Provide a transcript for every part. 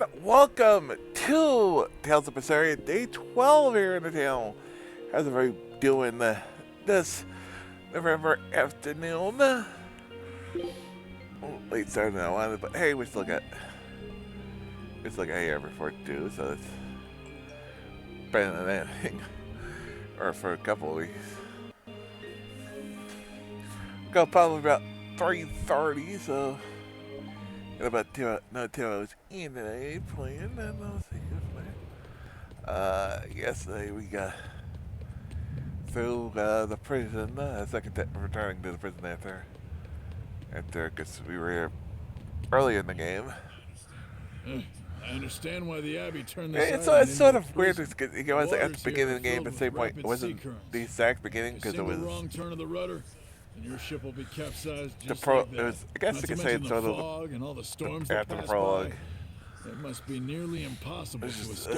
and welcome to Tales of Berseria, day 12 here in the town. How's everybody doing this November afternoon? Late start than I wanted, but hey, we still got here before 2, so it's better than anything. Or for a couple of weeks. Got probably about 3:30, so in about 2 hours in today playing. Yesterday we got through the prison, returning to the prison after because we were here early in the game. I understand why the Abbey turned this It's sort of weird because it was at the beginning of the game, but at the same point it wasn't the exact beginning because it was wrong turn of the rudder, and your ship will be capsized just I guess Not you could to say mention it's the sort of fog and all the storms after that the pass prologue. by. It must be nearly impossible to escape.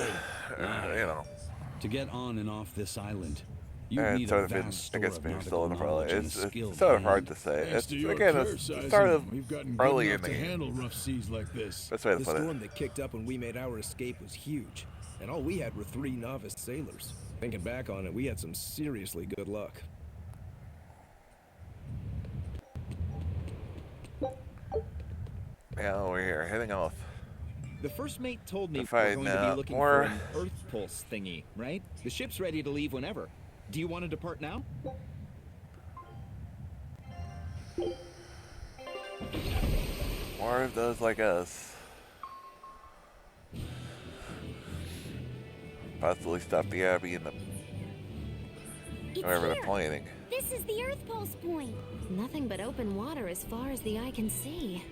To get on and off this island, you need sort a of in, vast I store guess of maybe still nautical in the prologue. knowledge and It's skilled sort of hard hand. to say. Thanks It's to your again, care, it's Sizen, sort of we've gotten early good in enough the to game. handle rough seas like this. That's way to The put storm it. that kicked up when we made our escape was huge, and all we had were 3 novice sailors. Thinking back on it, we had some seriously good luck. Now we're here, heading off. The first mate told me To we're find going to be looking more- for an Earth Pulse thingy, right? The ship's ready to leave whenever. Do you want to depart now? More of those like us. Possibly stop the Abbey in the wherever they're planning. This is the Earth Pulse point. Nothing but open water as far as the eye can see.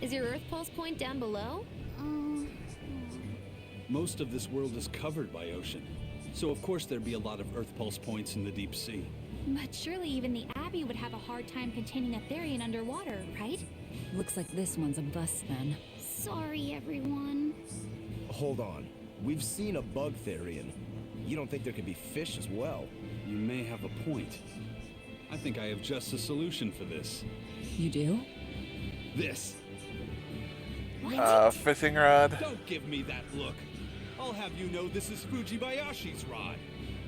Is your Earth Pulse point down below? Most of this world is covered by ocean, so of course there'd be a lot of Earth Pulse points in the deep sea. But surely even the Abbey would have a hard time containing a Therian underwater, right? Looks like this one's a bust then. Sorry, everyone. Hold on. We've seen a bug Therian. You don't think there could be fish as well? You may have a point. I think I have just a solution for this. You do? This. Fishing rod. Don't give me that look. I'll have you know this is Fujibayashi's rod.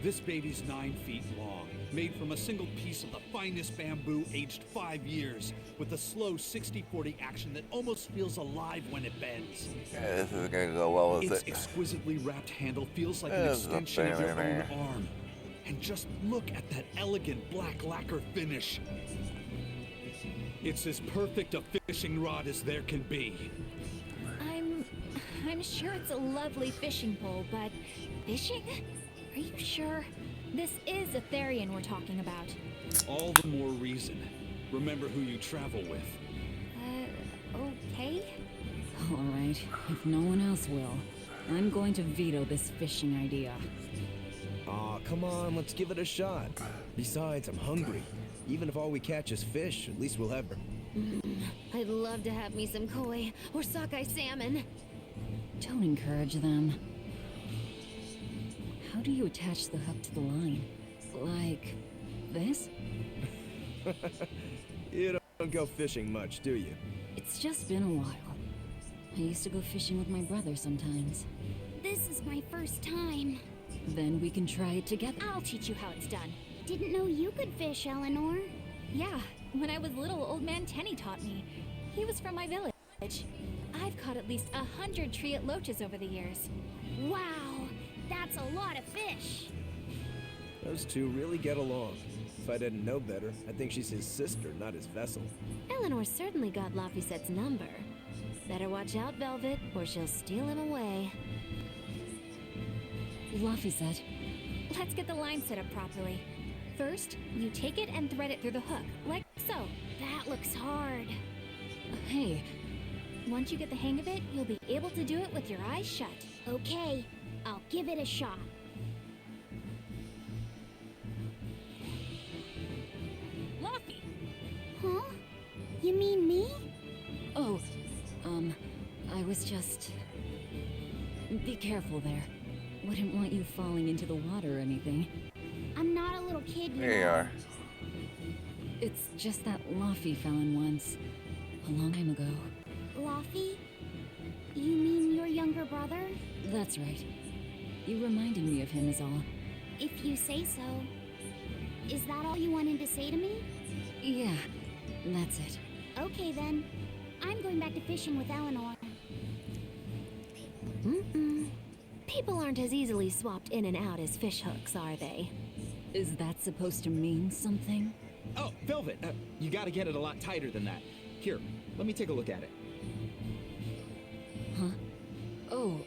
This baby's 9 feet long, made from a single piece of the finest bamboo aged 5 years, with a slow 60-40 action that almost feels alive when it bends. Yeah, this isn't gonna go well, is Its it? exquisitely wrapped handle feels like an There's extension of your nothing in own arm. And just look at that elegant black lacquer finish. It's as perfect a fishing rod as there can be. I'm sure it's a lovely fishing pole, but fishing? Are you sure? This is a Therian we're talking about. All the more reason. Remember who you travel with. Okay? All right, if no one else will, I'm going to veto this fishing idea. Aw, come on, let's give it a shot. Besides, I'm hungry. Even if all we catch is fish, at least we'll have... I'd love to have me some koi or sockeye salmon. Don't encourage them. How do you attach the hook to the line? Like this? You don't go fishing much, do you? It's just been a while. I used to go fishing with my brother sometimes. This is my first time. Then we can try it together. I'll teach you how it's done. Didn't know you could fish, Eleanor. Yeah, when I was little, old man Tenny taught me. He was from my village. I've caught at least 100 triot loaches over the years. Wow, that's a lot of fish. Those two really get along. If I didn't know better, I'd think she's his sister, not his vessel. Eleanor certainly got Lafisette's number. Better watch out, Velvet, or she'll steal him away. Lafisette, Let's get the line set up properly. First, you take it and thread it through the hook, like so. That looks hard. hey, Once you get the hang of it, you'll be able to do it with your eyes shut. Okay, I'll give it a shot. Laffy! Huh? You mean me? Oh, I was just... Be careful there. Wouldn't want you falling into the water or anything. I'm not a little kid, you There you know. are. It's just that Laffy fell in once. A long time ago. Laffy? You mean your younger brother? That's right. You reminded me of him is all. If you say so. Is that all you wanted to say to me? Yeah, that's it. Okay then. I'm going back to fishing with Eleanor. People aren't as easily swapped in and out as fish hooks, are they? Is that supposed to mean something? Oh, Velvet, you gotta get it a lot tighter than that. Here, let me take a look at it. Huh? Oh,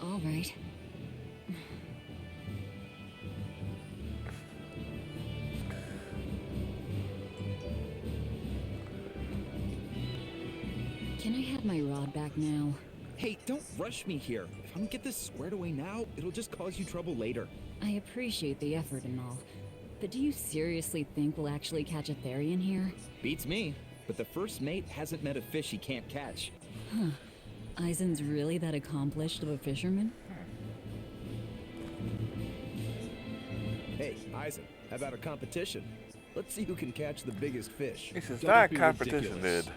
all right. Can I have my rod back now? Hey, don't rush me here. If I don't get this squared away now, it'll just cause you trouble later. I appreciate the effort and all, but do you seriously think we'll actually catch a Therian here? Beats me, but the first mate hasn't met a fish he can't catch. Huh. Eisen's really that accomplished of a fisherman? Hey, Eisen, how about a competition? Let's see who can catch the biggest fish. This is Don't not a be competition, ridiculous. dude.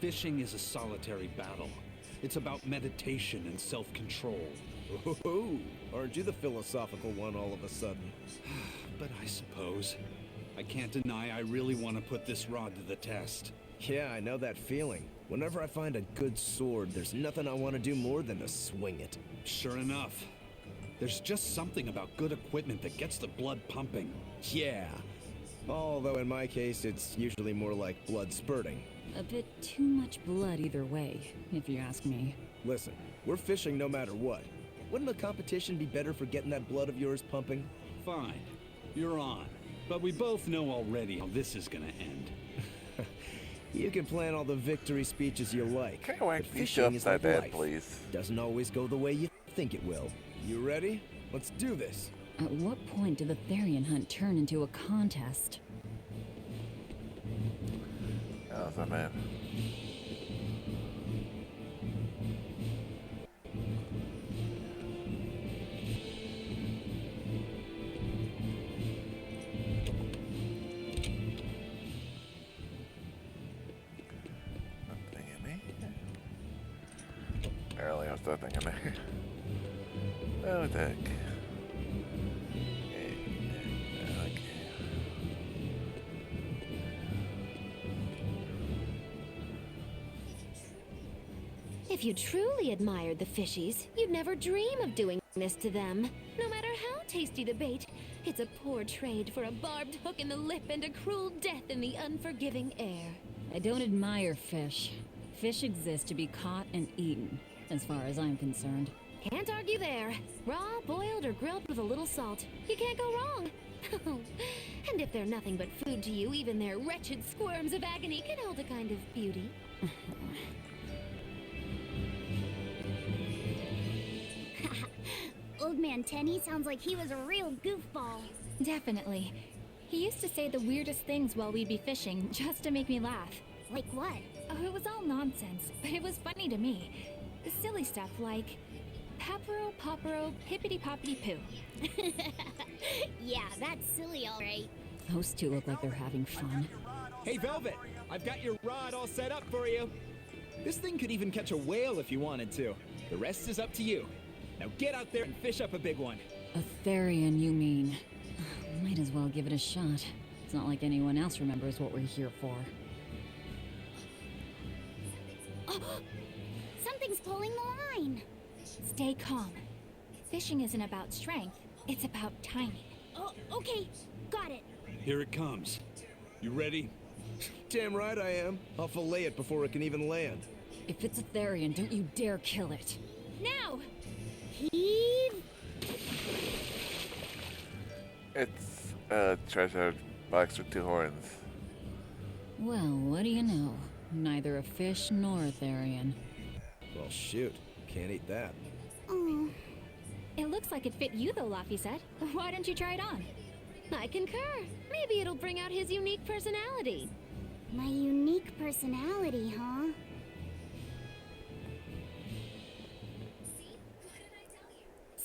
Fishing is a solitary battle. It's about meditation and self-control. Oh, aren't you the philosophical one all of a sudden? But I suppose. I can't deny I really want to put this rod to the test. Yeah, I know that feeling. Whenever I find a good sword, there's nothing I want to do more than to swing it. Sure enough. There's just something about good equipment that gets the blood pumping. Yeah. Although in my case, it's usually more like blood spurting. A bit too much blood either way, if you ask me. Listen, we're fishing no matter what. Wouldn't a competition be better for getting that blood of yours pumping? Fine. You're on. But we both know already how this is gonna end. You can plan all the victory speeches you like. Can I but whack these fishing is upside like down, life. please? Doesn't always go the way you think it will. You ready? Let's do this. At what point did the Therian hunt turn into a contest? How's that, man? Nothing in me. Barely has nothing in there. Oh, the heck. Okay. If you truly admired the fishies, you'd never dream of doing this to them. No matter how tasty the bait, it's a poor trade for a barbed hook in the lip and a cruel death in the unforgiving air. I don't admire fish. Fish exist to be caught and eaten, as far as I'm concerned. Can't argue there. Raw, boiled, or grilled with a little salt. You can't go wrong. And if they're nothing but food to you, even their wretched squirms of agony can hold a kind of beauty. Old Man Tenny sounds like he was a real goofball. Definitely. He used to say the weirdest things while we'd be fishing, just to make me laugh. Like what? Oh, it was all nonsense, but it was funny to me. Silly stuff like, Papero, Popero, Hippity Poppity Poo. Yeah, that's silly, all right. Those two look like they're having fun. Hey, Velvet, I've got your rod all set up for you. This thing could even catch a whale if you wanted to. The rest is up to you. Now get out there and fish up a big one. A Therian, you mean? Might as well give it a shot. It's not like anyone else remembers what we're here for. Oh, something's pulling the line. Stay calm. Fishing isn't about strength, it's about timing. Oh, okay, got it. Here it comes. You ready? Damn right I am. I'll fillet it before it can even land. If it's a Therian, don't you dare kill it. Now! Heave! It's a treasure box with 2 horns. Well, what do you know? Neither a fish nor a Therian. Well, shoot. Can't eat that. Oh, It looks like it fit you though, Laffy said. Why don't you try it on? I concur. Maybe it'll bring out his unique personality. My unique personality, huh?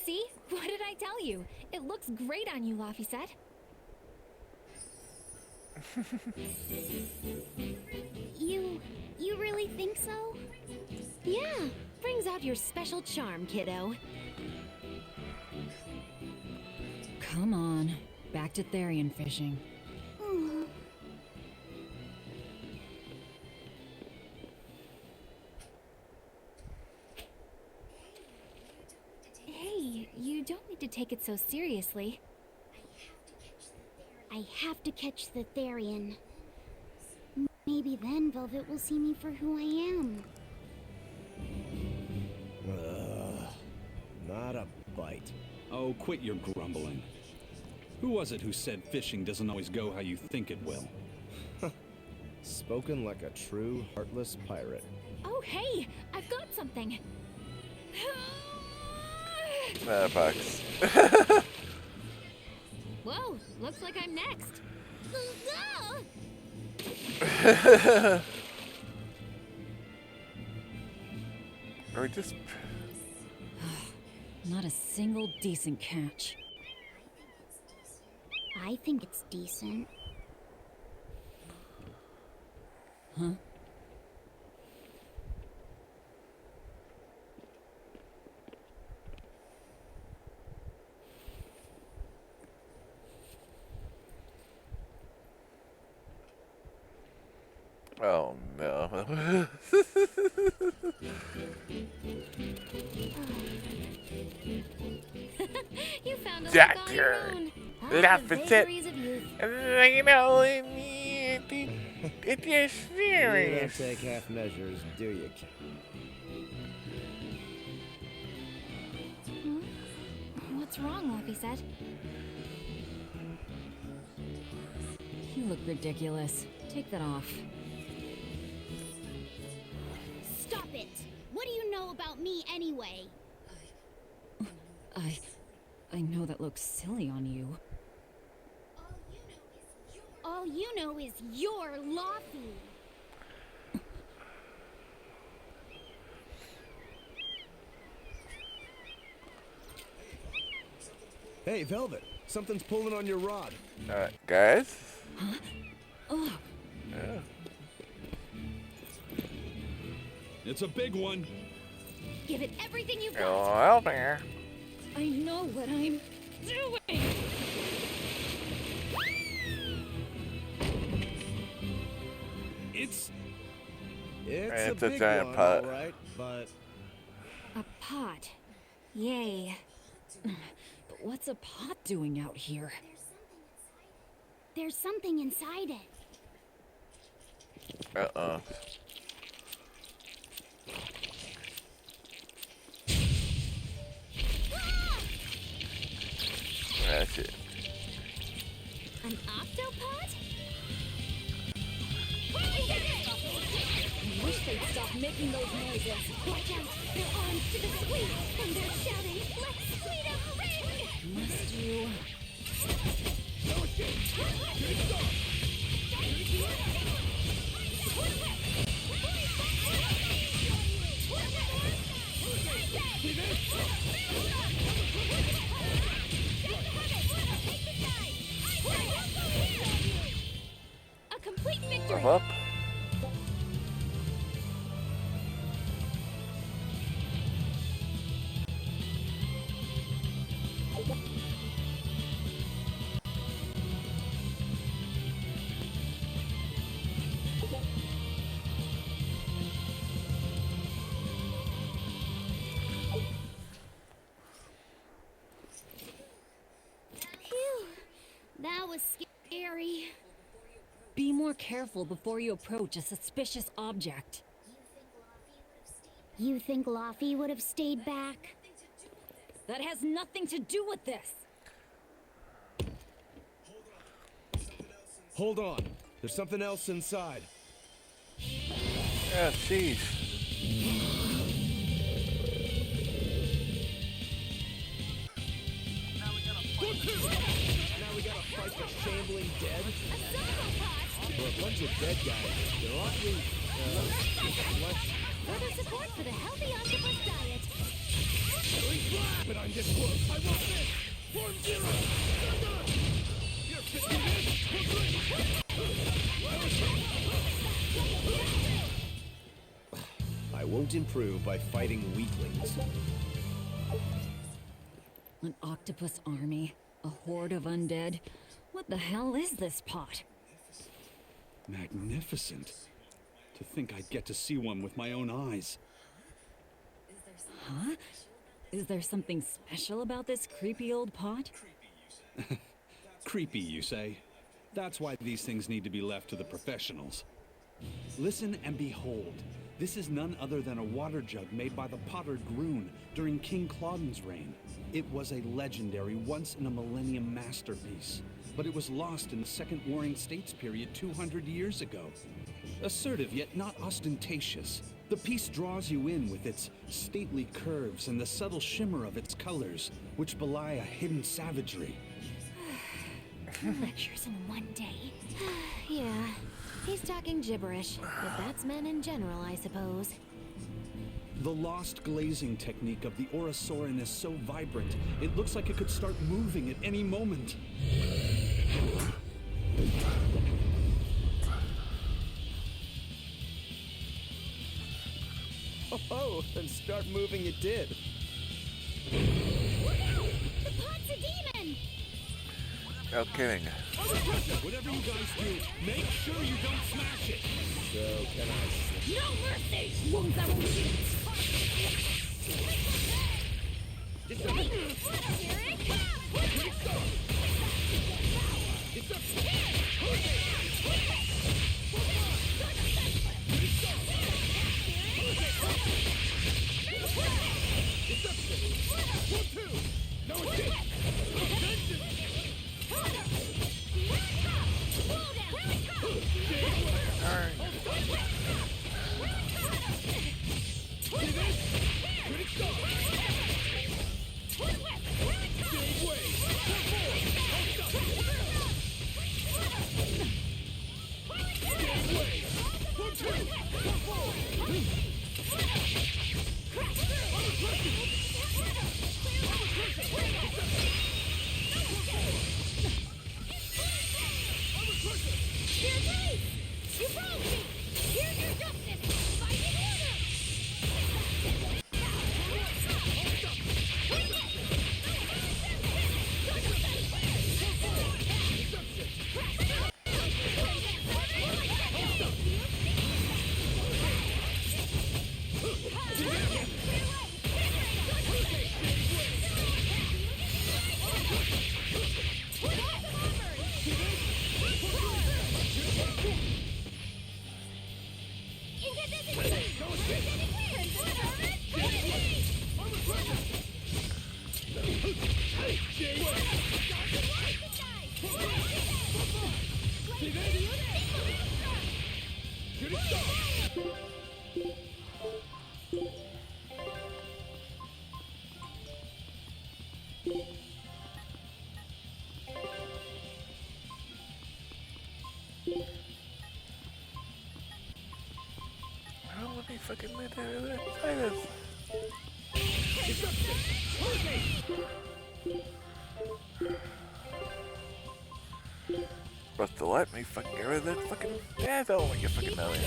See? What did I tell you? It looks great on you, Laffy said. You really think so? Yeah, Brings out your special charm, kiddo. Come on, back to Therian fishing. Hey, you don't need to take it so seriously. I have to catch the Therian. Maybe then Velvet will see me for who I am. Not a bite. Oh, quit your grumbling. Who was it who said fishing doesn't always go how you think it will? Spoken like a true, heartless pirate. Oh, hey, I've got something. Bucks. Whoa, looks like I'm next. Are we just... Not a single decent catch. I think it's decent. Huh? Oh no. You found a Jack look on your here. own. Laugh The at it. vagaries of youth. You know, it's just You don't serious. take half measures, do you? What's wrong, Luffy said? You look ridiculous. Take that off. Stop it! What do you know about me anyway? I know that looks silly on you. All you know is you're Luffy. Hey, Velvet, something's pulling on your rod. Alright, guys. Ugh. Yeah. It's a big one. Give it everything you've got. Oh, well, there. I know what I'm doing. It's It's a It's a big giant one, pot. all right, but A pot. Yay. But what's a pot doing out here? There's something inside it. Uh-oh. That's it. An octopod? I wish they'd stop making those noises. Watch out! Their arms to the squeeze, and they're shouting, "Let's squeeze a ring!" Must you? A complete victory! Up. Phew. That was scary. Be more careful before you approach a suspicious object. You think Luffy would have stayed back? That has nothing to do with this. hold on. There's something else inside. Yeah, jeez. Now we gotta fight the shambling dead? For a bunch of dead guys, they're awfully, less... Further support for the healthy octopus diet. But I'm this close. I want this! Form zero! You're 50 minutes! I won't improve by fighting weaklings. An octopus army? A horde of undead? What the hell is this pot? Magnificent. To think I'd get to see one with my own eyes. Huh? Is there something special about this creepy old pot? Creepy, you say? That's why these things need to be left to the professionals. Listen and behold. This is none other than a water jug made by the potter Groon during King Clauden's reign. It was a legendary, once-in-a-millennium masterpiece, but it was lost in the Second Warring States period 200 years ago. Assertive yet not ostentatious, the piece draws you in with its stately curves and the subtle shimmer of its colors, which belie a hidden savagery. Lectures in one day. Yeah, he's talking gibberish, but that's men in general, I suppose. The lost glazing technique of the Orosaurin is so vibrant, it looks like it could start moving at any moment. Oh, and start moving it did. Look out! The pot's a demon! No kidding. Whatever you guys do, make sure you don't smash it! So, can I... No mercy! Won't that won't do. Here it comes! How would he fucking let that fight us? Supposed to let me fucking get rid of that fucking asshole when you fucking know it.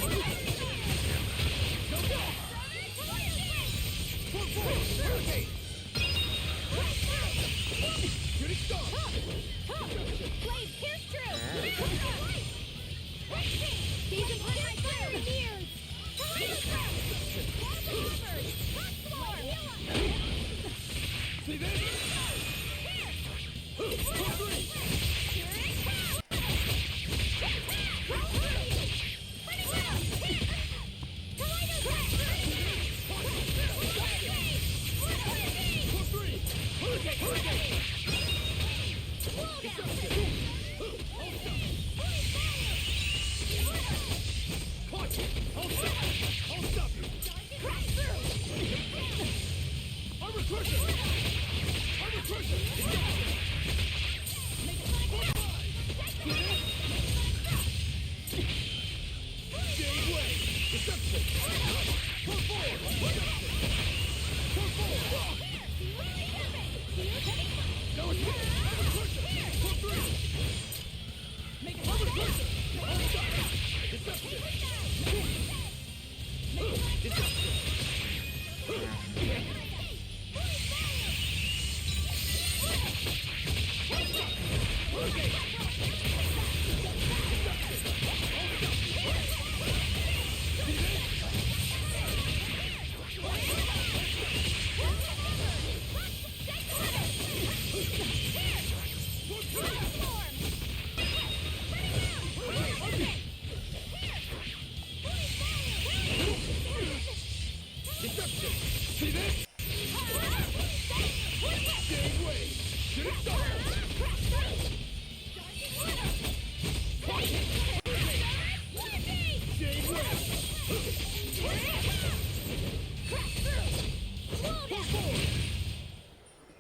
Get it started!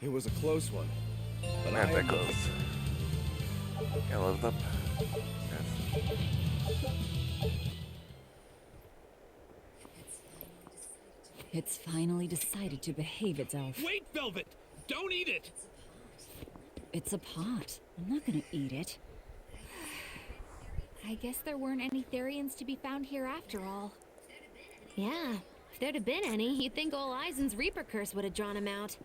It was a close one. But Not I that close. I love them. Yes. It's finally decided to behave itself. Wait, Velvet! Don't eat it! It's a pot. I'm not gonna eat it. I guess there weren't any Therians to be found here after all. Yeah, if there'd have been any, you'd think old Eisen's Reaper curse would have drawn him out.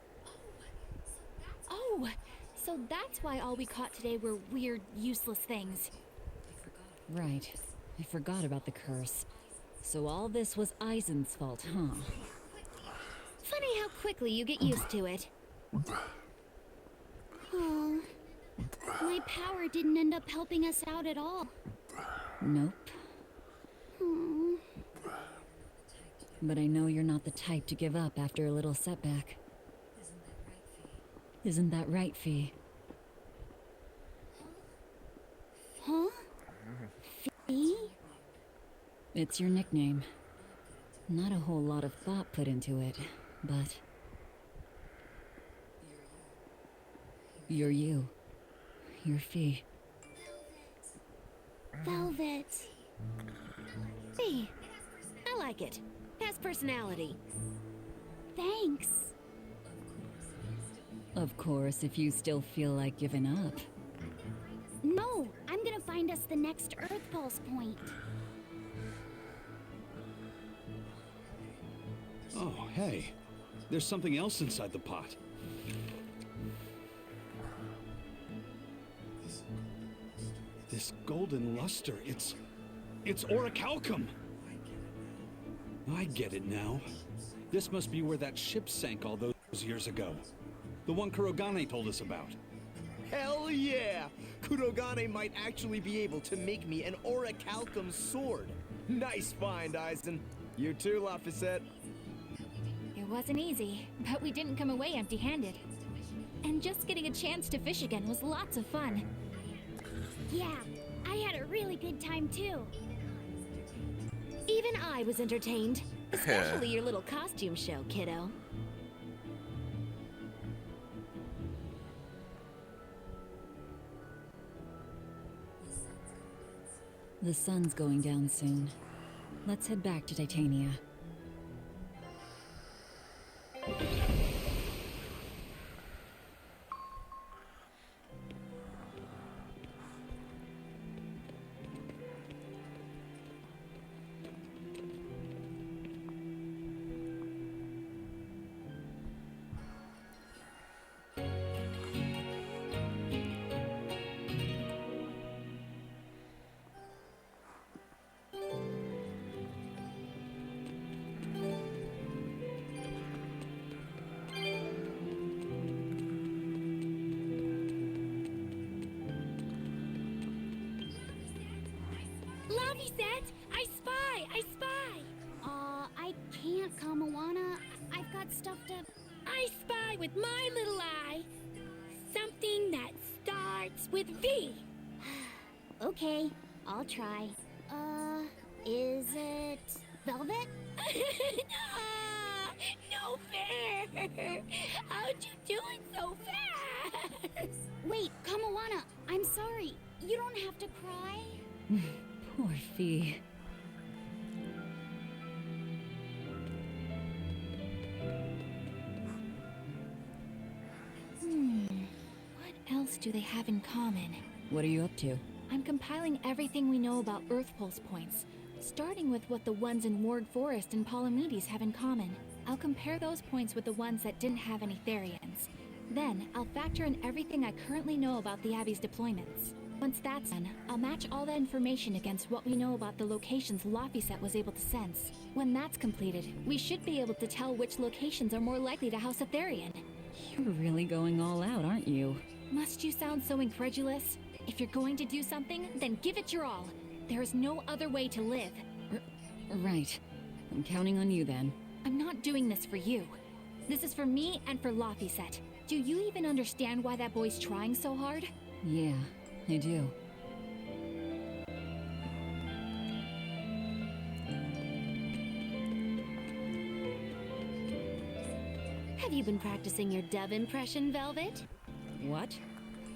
Oh, so that's why all we caught today were weird, useless things. Right. I forgot about the curse. So all this was Eisen's fault, huh? Funny how quickly you get used to it. Oh, my power didn't end up helping us out at all. Nope. Hmm. But I know you're not the type to give up after a little setback. Isn't that right, Fee? Huh? Fee? It's your nickname. Not a whole lot of thought put into it, but... You're you. You're Fee. Velvet. Fee. I like it. Has personality. Thanks. Of course, if you still feel like giving up. No, I'm gonna find us the next Earth Pulse point. Oh, hey. There's something else inside the pot. This golden luster, it's orichalcum! I get it now. This must be where that ship sank all those years ago. The one Kurogane told us about. Hell yeah! Kurogane might actually be able to make me an orichalcum sword. Nice find, Eisen. You too, Laphicet. It wasn't easy, but we didn't come away empty-handed. And just getting a chance to fish again was lots of fun. Yeah, I had a really good time too. Even I was entertained. Especially your little costume show, kiddo. The sun's going down soon. Let's head back to Titania. Laphicet! I spy! I can't, Kamawana. I've got stuff to... I spy with my little eye something that starts with V. Okay, I'll try. Is it... Velvet? No fair! How'd you do it so fast? Wait, Kamawana, I'm sorry. You don't have to cry. Poor Fee. What else do they have in common? What are you up to? I'm compiling everything we know about Earth Pulse points, starting with what the ones in Ward Forest and Palamedes have in common. I'll compare those points with the ones that didn't have any Therians. Then, I'll factor in everything I currently know about the Abbey's deployments. Once that's done, I'll match all that information against what we know about the locations Laphicet was able to sense. When that's completed, we should be able to tell which locations are more likely to house a Therian. You're really going all out, aren't you? Must you sound so incredulous? If you're going to do something, then give it your all. There is no other way to live. Right. I'm counting on you then. I'm not doing this for you. This is for me and for Laphicet. Do you even understand why that boy's trying so hard? Yeah, I do. Have you been practicing your dove impression, Velvet? What?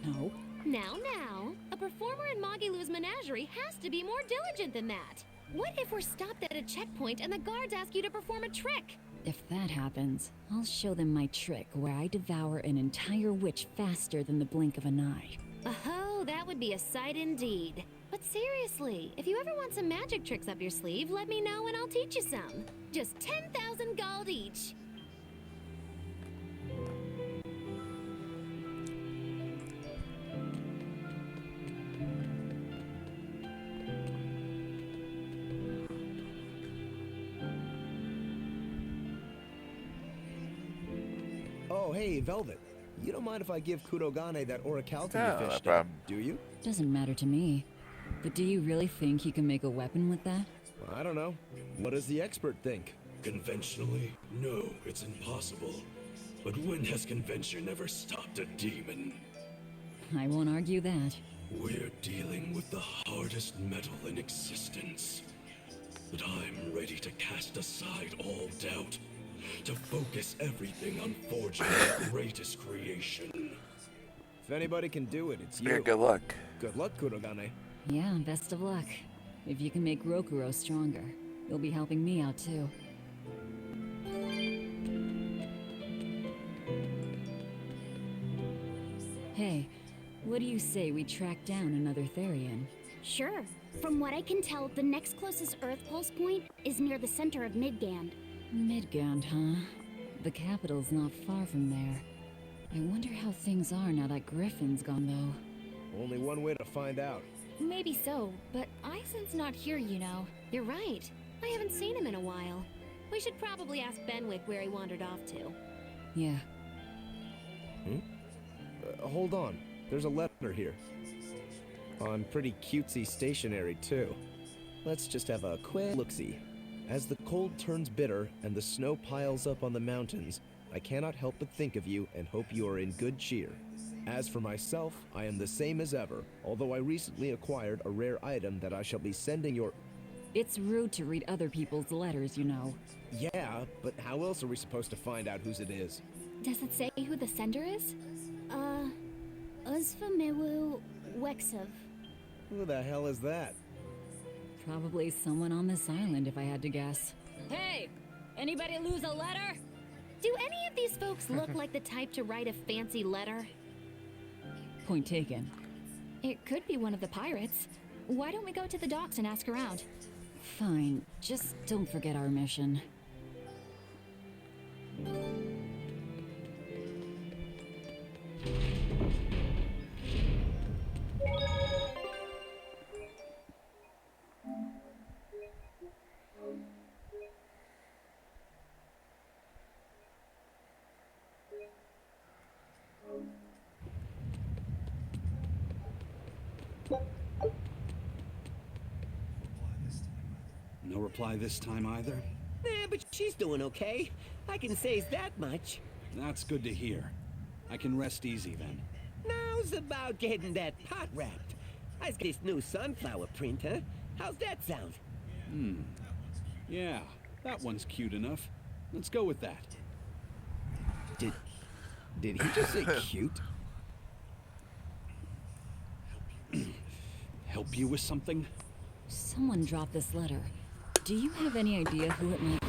No. Now, a performer in Magilou's menagerie has to be more diligent than that. What if we're stopped at a checkpoint and the guards ask you to perform a trick? If that happens, I'll show them my trick where I devour an entire witch faster than the blink of an eye. Oh, that would be a sight indeed. But seriously, if you ever want some magic tricks up your sleeve, let me know and I'll teach you some. Just 10,000 gold each. Oh, hey, Velvet. You don't mind if I give Kurogane that orichalcum No, you no fished problem. up, do you? Doesn't matter to me. But do you really think you can make a weapon with that? Well, I don't know. What does the expert think? Conventionally, no, it's impossible. But when has convention ever stopped a demon? I won't argue that. We're dealing with the hardest metal in existence. But I'm ready to cast aside all doubt, to focus everything on forging the greatest creation. If anybody can do it, it's you. Yeah, good luck. Good luck, Kurogane. Yeah, best of luck. If you can make Rokuro stronger, you'll be helping me out too. Hey, what do you say we track down another Therian? Sure. From what I can tell, the next closest Earth pulse point is near the center of Midgand. Midgand, huh? The capital's not far from there. I wonder how things are now that Griffin's gone, though. Only one way to find out. Maybe so, but Aizen's not here, you know. You're right. I haven't seen him in a while. We should probably ask Benwick where he wandered off to. Yeah. Hold on. There's a letter here. On pretty cutesy stationery, too. Let's just have a quick look-see. As the cold turns bitter and the snow piles up on the mountains, I cannot help but think of you and hope you are in good cheer. As for myself, I am the same as ever, although I recently acquired a rare item that I shall be sending your... It's rude to read other people's letters, you know. Yeah, but how else are we supposed to find out whose it is? Does it say who the sender is? Uzfamewu Wexov. Who the hell is that? Probably someone on this island, if I had to guess. Hey! Anybody lose a letter? Do any of these folks look like the type to write a fancy letter? Point taken. It could be one of the pirates. Why don't we go to the docks and ask around? Fine. Just don't forget our mission. No reply this time either? But she's doing okay. I can say that much. That's good to hear. I can rest easy then. Now's about getting that pot wrapped. I got this new sunflower print, huh? How's that sound? Yeah, that one's cute enough. Let's go with that. Did he just say cute? Help you with something? Someone dropped this letter. Do you have any idea who it might...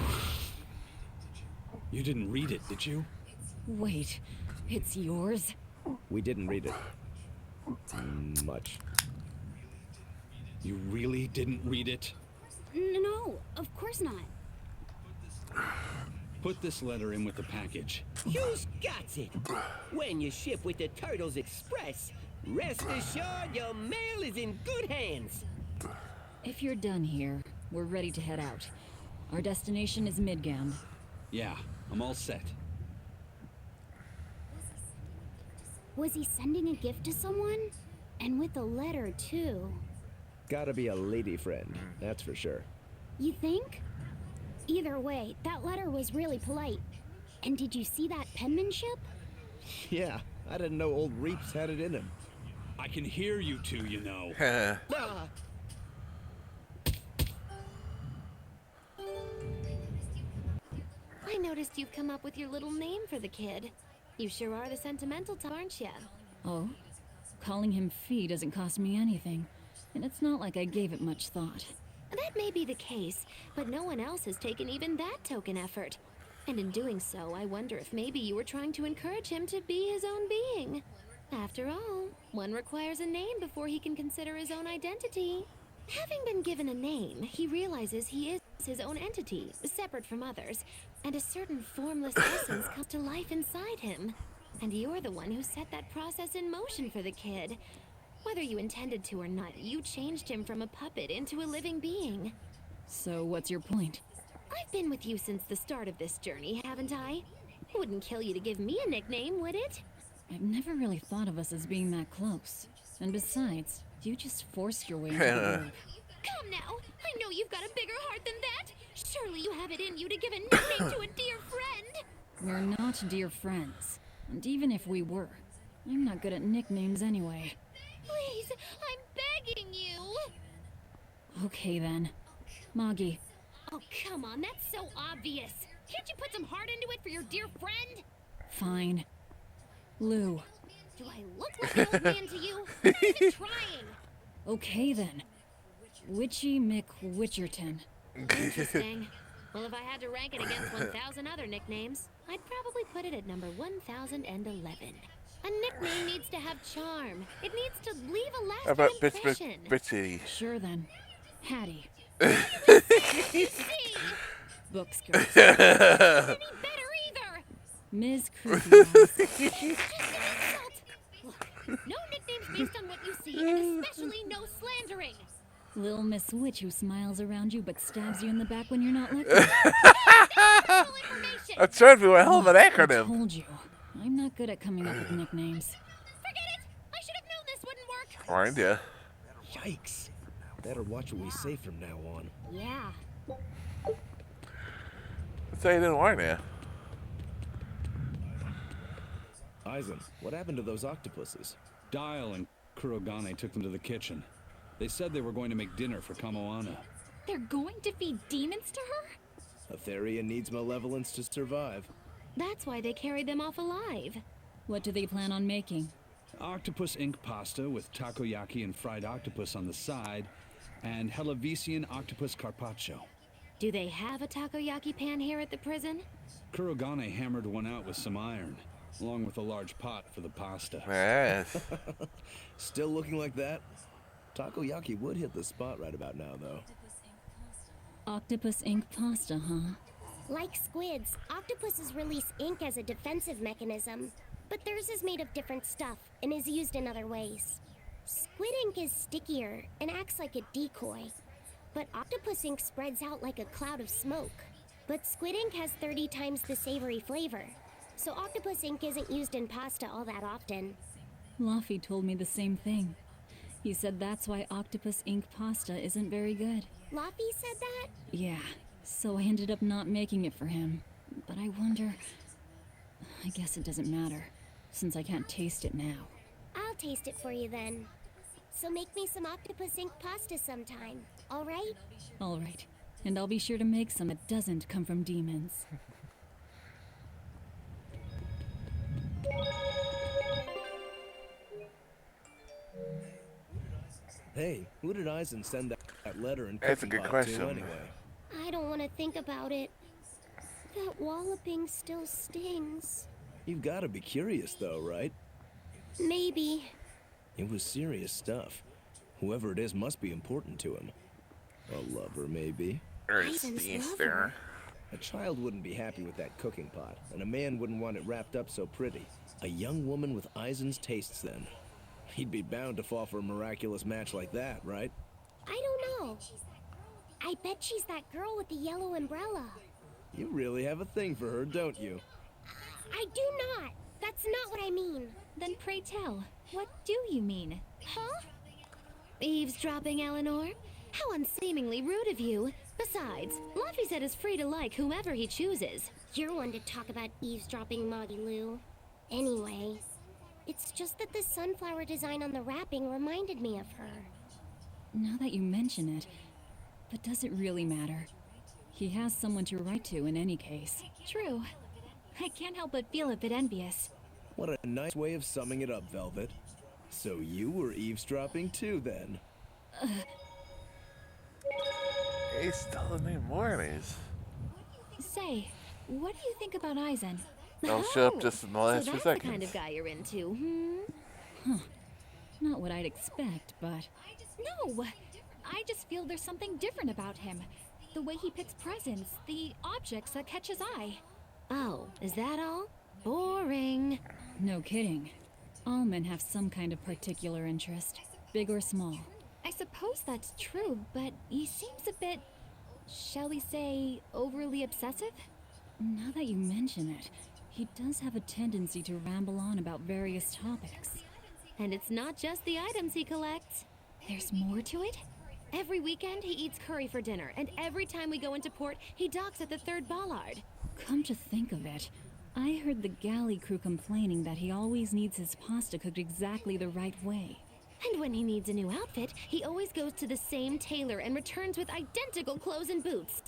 You didn't read it, did you? Wait, it's yours? We didn't read it. Much. You really didn't read it? No, of course not. Put this letter in with the package. Who's got it? When you ship with the Turtles Express, rest assured your mail is in good hands. If you're done here, we're ready to head out. Our destination is Midgand. Yeah, I'm all set. Was he sending a gift to someone? And with a letter, too. Gotta be a lady friend, that's for sure. You think? Either way, that letter was really polite. And did you see that penmanship? Yeah, I didn't know old Reeps had it in him. I can hear you two, you know. Ah! I noticed you've come up with your little name for the kid. You sure are the sentimental type, aren't you? Oh? Calling him Fee doesn't cost me anything. And it's not like I gave it much thought. That may be the case, but no one else has taken even that token effort. And in doing so, I wonder if maybe you were trying to encourage him to be his own being. After all, one requires a name before he can consider his own identity. Having been given a name, he realizes he is his own entity, separate from others, and a certain formless essence comes to life inside him. And you're the one who set that process in motion for the kid. Whether you intended to or not, you changed him from a puppet into a living being. So what's your point? I've been with you since the start of this journey, haven't I? It wouldn't kill you to give me a nickname, would it? I've never really thought of us as being that close. And besides, you just forced your way into the group. Come now! I know you've got a bigger heart than that! Surely you have it in you to give a nickname to a dear friend! We're not dear friends. And even if we were, I'm not good at nicknames anyway. Please, I'm begging you! Okay then. Moggy. Oh, come on, that's so obvious! Can't you put some heart into it for your dear friend? Fine. Lou. Do I look like an old man to you? I'm not even trying! Okay then. Witchy McWitcherton. Interesting. Well, if I had to rank it against 1,000 other nicknames, I'd probably put it at number 1,011. A nickname needs to have charm. It needs to leave a lasting How about impression. Bitchy? Sure then. Hattie. You see? Bookskirt. Any better either. Ms. Creepy Eyes. Just an insult. Look, no nicknames based on what you see, and especially no slandering. Little Miss Witch who smiles around you but stabs you in the back when you're not looking. Full information. That should be a hell of an I acronym. told you. I'm not good at coming up with nicknames. Forget it. I should have known this wouldn't work. Mind ya. Yikes. Better watch what we say from now on. Yeah. Let's say you didn't warn you. Eisen, what happened to those octopuses? Dial and Kurogane took them to the kitchen. They said they were going to make dinner for Kamoana. They're going to feed demons to her? Etheria needs malevolence to survive. That's why they carried them off alive. What do they plan on making? Octopus Ink Pasta with takoyaki and fried octopus on the side, and Hellavesian octopus carpaccio. Do they have a takoyaki pan here at the prison? Kurogane hammered one out with some iron, along with a large pot for the pasta. Yes. Still looking like that? Takoyaki would hit the spot right about now, though. Octopus Ink Pasta, huh? Like squids, octopuses release ink as a defensive mechanism, but theirs is made of different stuff and is used in other ways. Squid ink is stickier and acts like a decoy, but octopus ink spreads out like a cloud of smoke. But squid ink has 30 times the savory flavor, so octopus ink isn't used in pasta all that often. Laffy told me the same thing. He said that's why Octopus Ink Pasta isn't very good. Laffy said that? Yeah, so I ended up not making it for him. But I wonder... I guess it doesn't matter, since I can't taste it now. I'll taste it for you then. So make me some octopus ink pasta sometime, alright? Alright, and I'll be sure to make some that doesn't come from demons. Hey, who did Eisen send that letter and That's a cooking good pot question. to anyway? I don't want to think about it. That walloping still stings. You've got to be curious, though, right? Maybe. It was serious stuff. Whoever it is must be important to him. A lover, maybe. Or Aiden's Easter. A child wouldn't be happy with that cooking pot, and a man wouldn't want it wrapped up so pretty. A young woman with Eisen's tastes, then. He'd be bound to fall for a miraculous match like that, right? I don't know. I bet she's that girl with the yellow umbrella. You really have a thing for her, don't you? I do not. That's not what I mean. Then pray tell, what do you mean? Huh? Eavesdropping, Eleanor? How unseemingly rude of you. Besides, Laffy said is free to like whomever he chooses. You're one to talk about eavesdropping, Moggy Lou. Anyway, it's just that the sunflower design on the wrapping reminded me of her. Now that you mention it, but does it really matter? He has someone to write to in any case. True. I can't help but feel a bit envious. What a nice way of summing it up, Velvet. So you were eavesdropping too, then? He's telling me mornings. Say, what do you think about Eisen? I'll show up just in the last so few that's seconds. the kind of guy you're into, Not what I'd expect, but... No! I just feel there's something different about him. The way he picks presents, the objects that catch his eye. Oh, is that all? Boring. No kidding. All men have some kind of particular interest, big or small. I suppose that's true, but he seems a bit, shall we say, overly obsessive? Now that you mention it, he does have a tendency to ramble on about various topics. And it's not just the items he collects. There's more to it? Every weekend, he eats curry for dinner, and every time we go into port, he docks at the 3rd bollard. Come to think of it, I heard the galley crew complaining that he always needs his pasta cooked exactly the right way. And when he needs a new outfit, he always goes to the same tailor and returns with identical clothes and boots.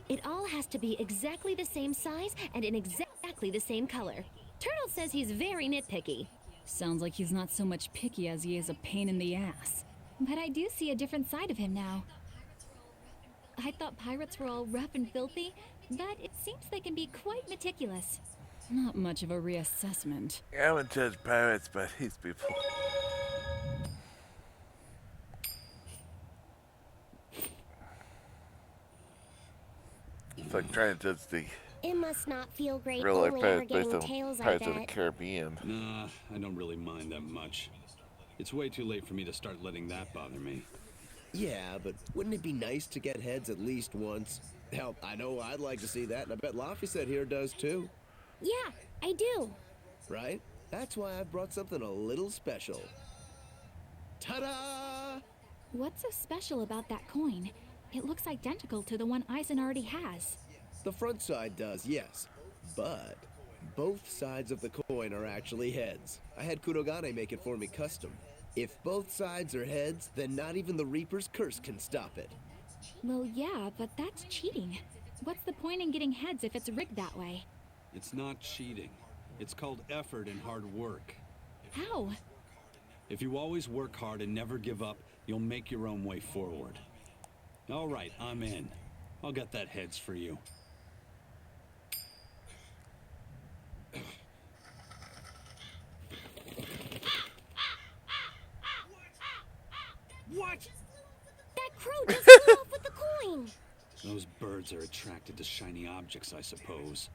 It all has to be exactly the same size and in exactly the same color. Turtle says he's very nitpicky. Sounds like he's not so much picky as he is a pain in the ass. But I do see a different side of him now. I thought pirates were all rough and filthy, but it seems they can be quite meticulous. Not much of a reassessment. I haven't judged pirates by these people. It's like trying to judge the It must not feel great real life only ever pirates based getting on tails, I Pirates of the bet. Caribbean. Nah, I don't really mind that much. It's way too late for me to start letting that bother me. Yeah, but wouldn't it be nice to get heads at least once? Hell, I know I'd like to see that, and I bet Laphicet here does too. Yeah, I do. Right? That's why I've brought something a little special. Ta-da! What's so special about that coin? It looks identical to the one Eisen already has. The front side does, yes. But both sides of the coin are actually heads. I had Kurogane make it for me custom. If both sides are heads, then not even the Reaper's curse can stop it. Well, yeah, but that's cheating. What's the point in getting heads if it's rigged that way? It's not cheating. It's called effort and hard work. How? If you always work hard and never give up, you'll make your own way forward. All right, I'm in. I'll get that heads for you. What? That crow just flew off with the coin. Those birds are attracted to shiny objects, I suppose.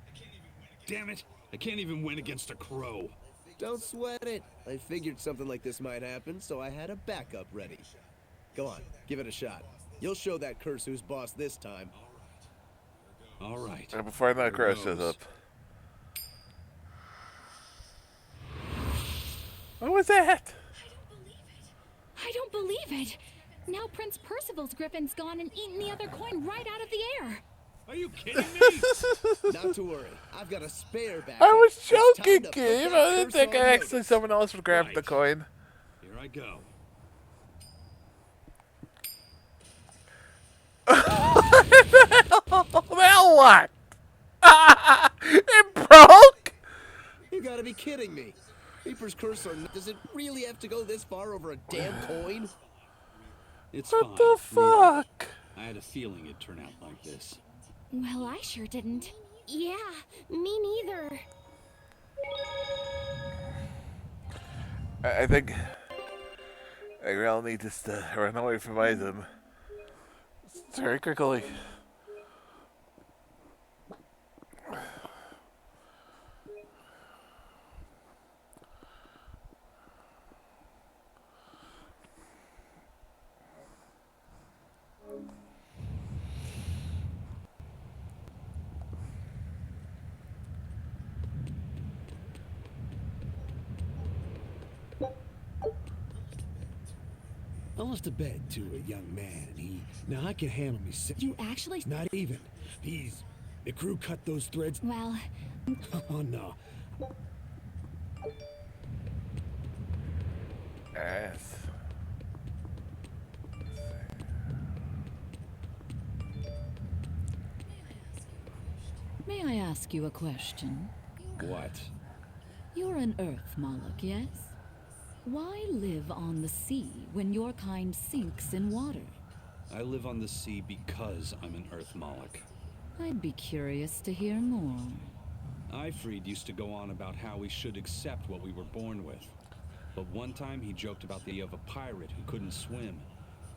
Damn it! I can't even win against a crow. Don't sweat it. I figured something like this might happen, so I had a backup ready. Go on, give it a shot. You'll show that curse who's boss this time. All right. And before that crash shows up. What was that? I don't believe it! Now Prince Percival's griffin's gone and eaten the other coin right out of the air. Are you kidding me? Not to worry, I've got a spare backup. I was It's time joking, to put Gabe. that I didn't curse think on actually notice. someone else would grab the Right. coin. Here I go. Now what? It broke? You gotta be kidding me. Reaper's curse or not, does it really have to go this far over a damn coin? It's What fine. the fuck? I had a feeling it'd turn out like this. Well, I sure didn't. Yeah, me neither. I think I really need just to run away from Eisen very quickly. I lost a bed to a young man, and now I can handle me sick. You actually... Not even. The crew cut those threads. Well, Oh, no. Yes. May I ask you a question? What? You're an Earth Moloch, yes? Why live on the sea when your kind sinks in water? I live on the sea because I'm an Earth Moloch. I'd be curious to hear more. Ifrid used to go on about how we should accept what we were born with. But one time he joked about the idea of a pirate who couldn't swim,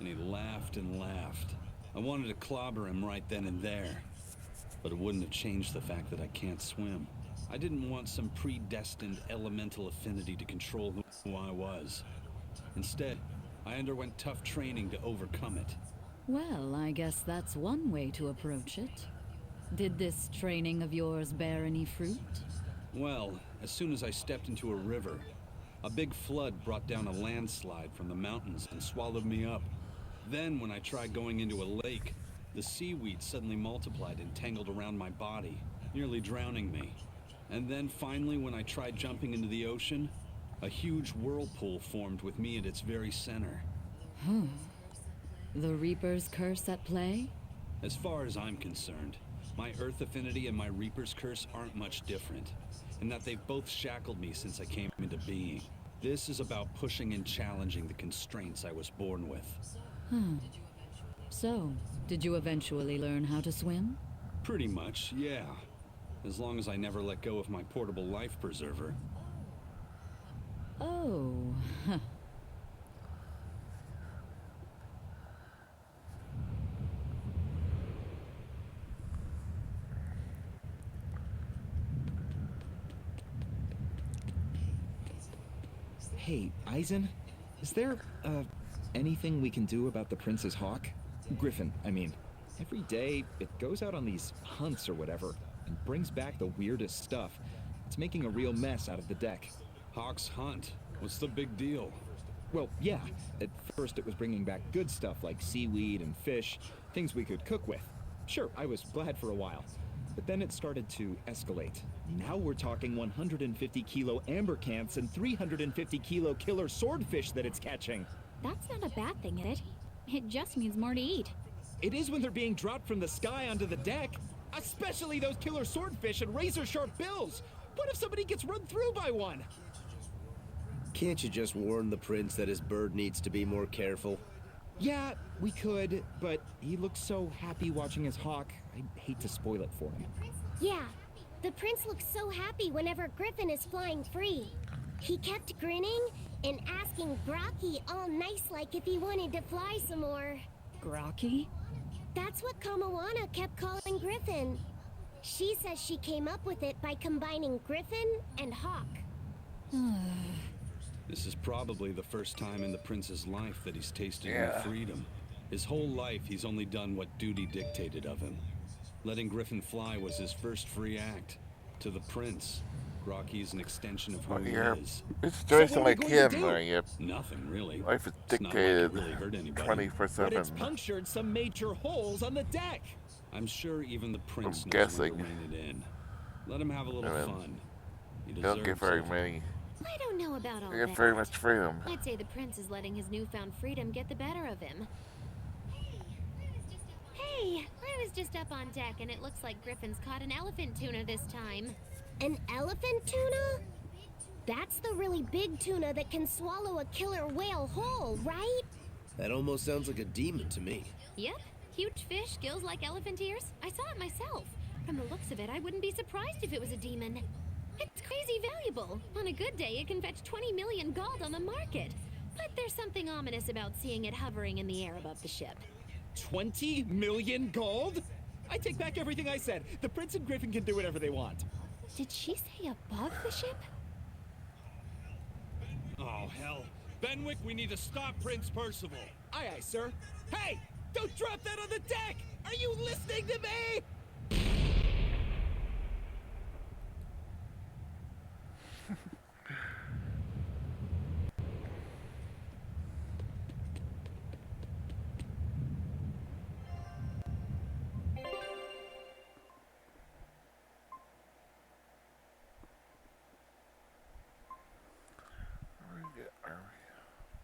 and he laughed and laughed. I wanted to clobber him right then and there, but it wouldn't have changed the fact that I can't swim. I didn't want some predestined elemental affinity to control who I was. Instead, I underwent tough training to overcome it. Well, I guess that's one way to approach it. Did this training of yours bear any fruit? Well, as soon as I stepped into a river, a big flood brought down a landslide from the mountains and swallowed me up. Then, when I tried going into a lake, the seaweed suddenly multiplied and tangled around my body, nearly drowning me. And then finally, when I tried jumping into the ocean, a huge whirlpool formed with me at its very center. The Reaper's curse at play? As far as I'm concerned, my Earth affinity and my Reaper's curse aren't much different, in that they've both shackled me since I came into being. This is about pushing and challenging the constraints I was born with. So, did you eventually learn how to swim? Pretty much, yeah. As long as I never let go of my portable life preserver. Oh, huh. Hey, Eisen, is there, anything we can do about the Prince's hawk? Griffin, I mean. Every day, it goes out on these hunts or whatever, and brings back the weirdest stuff. It's making a real mess out of the deck. Hawk's hunt? What's the big deal? Well, yeah. At first it was bringing back good stuff like seaweed and fish, things we could cook with. Sure, I was glad for a while. But then it started to escalate. Now we're talking 150 kilo amber cants and 350 kilo killer swordfish that it's catching. That's not a bad thing, is it? It just means more to eat. It is when they're being dropped from the sky onto the deck. Especially those killer swordfish and razor-sharp bills. What if somebody gets run through by one? Can't you just warn the prince that his bird needs to be more careful? Yeah, we could, but he looks so happy watching his hawk. I'd hate to spoil it for him. Yeah, the prince looks so happy whenever Griffin is flying free. He kept grinning and asking Grocky all nice-like if he wanted to fly some more. Grocky? That's what Kamawana kept calling Griffin. She says she came up with it by combining Griffin and Hawk. This is probably the first time in the prince's life that he's tasted Yeah. new freedom. His whole life, he's only done what duty dictated of him. Letting Griffin fly was his first free act. To the prince, Grocky's an extension of who he You're is. a situation So what are we like going to him, do? where you Nothing, really. life is It's not like it dictated really hurt anybody. 24/7. But it's punctured some major holes on the deck. I'm sure even the prince I'm knows when guessing. to rein it in. Let him have a little Yeah. fun. He You don't get deserves very it. many. I don't know about all You that. get very much freedom. I'd say the prince is letting his newfound freedom get the better of him. Hey, I was just up on deck and it looks like Griffin's caught an elephant tuna this time. An elephant tuna? That's the really big tuna that can swallow a killer whale whole, right? That almost sounds like a demon to me. Yep, huge fish, gills like elephant ears. I saw it myself. From the looks of it, I wouldn't be surprised if it was a demon. It's crazy valuable. On a good day, it can fetch 20 million gold on the market. But there's something ominous about seeing it hovering in the air above the ship. 20 million gold? I take back everything I said. The prince and Griffin can do whatever they want. Did she say above the ship? Oh, hell. Benwick, we need to stop Prince Percival. Aye, aye, sir. Hey! Don't drop that on the deck! Are you listening to me? Where are we?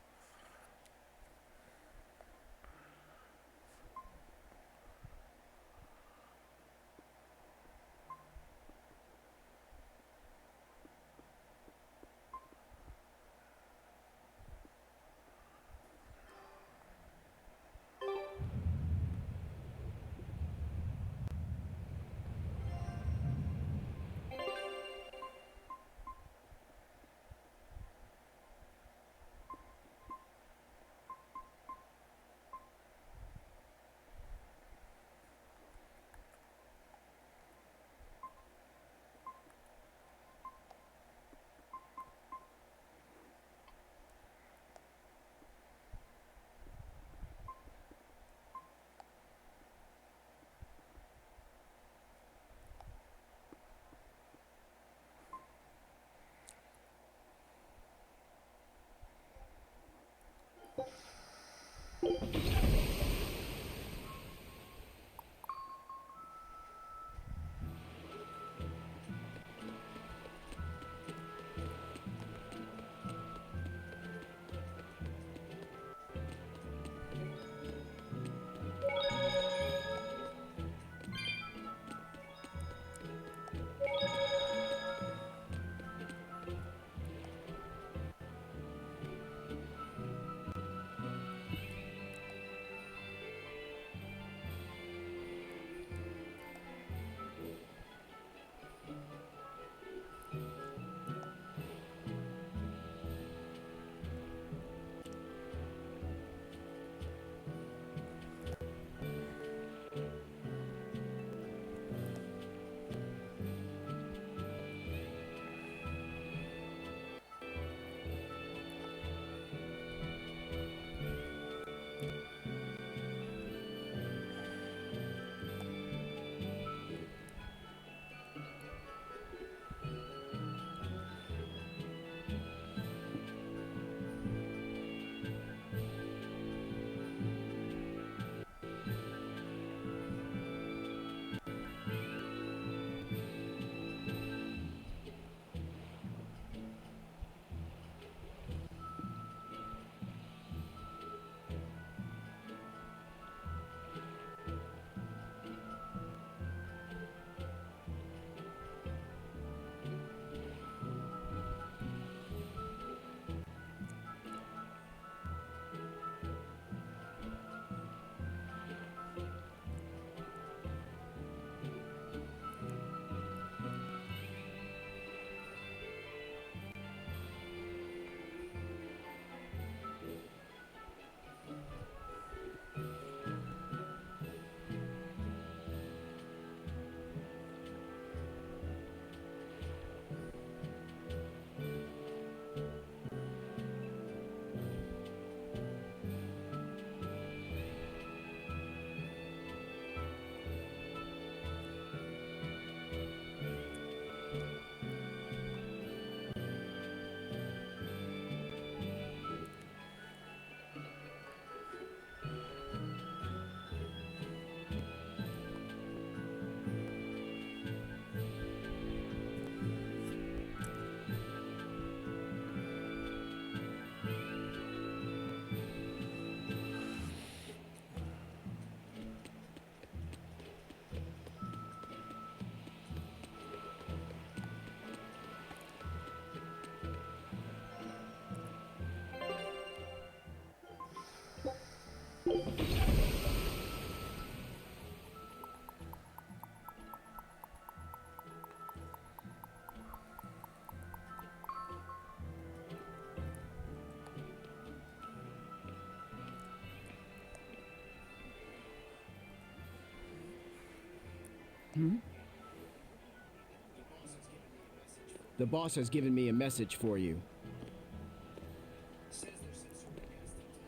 The boss has given me a message for you.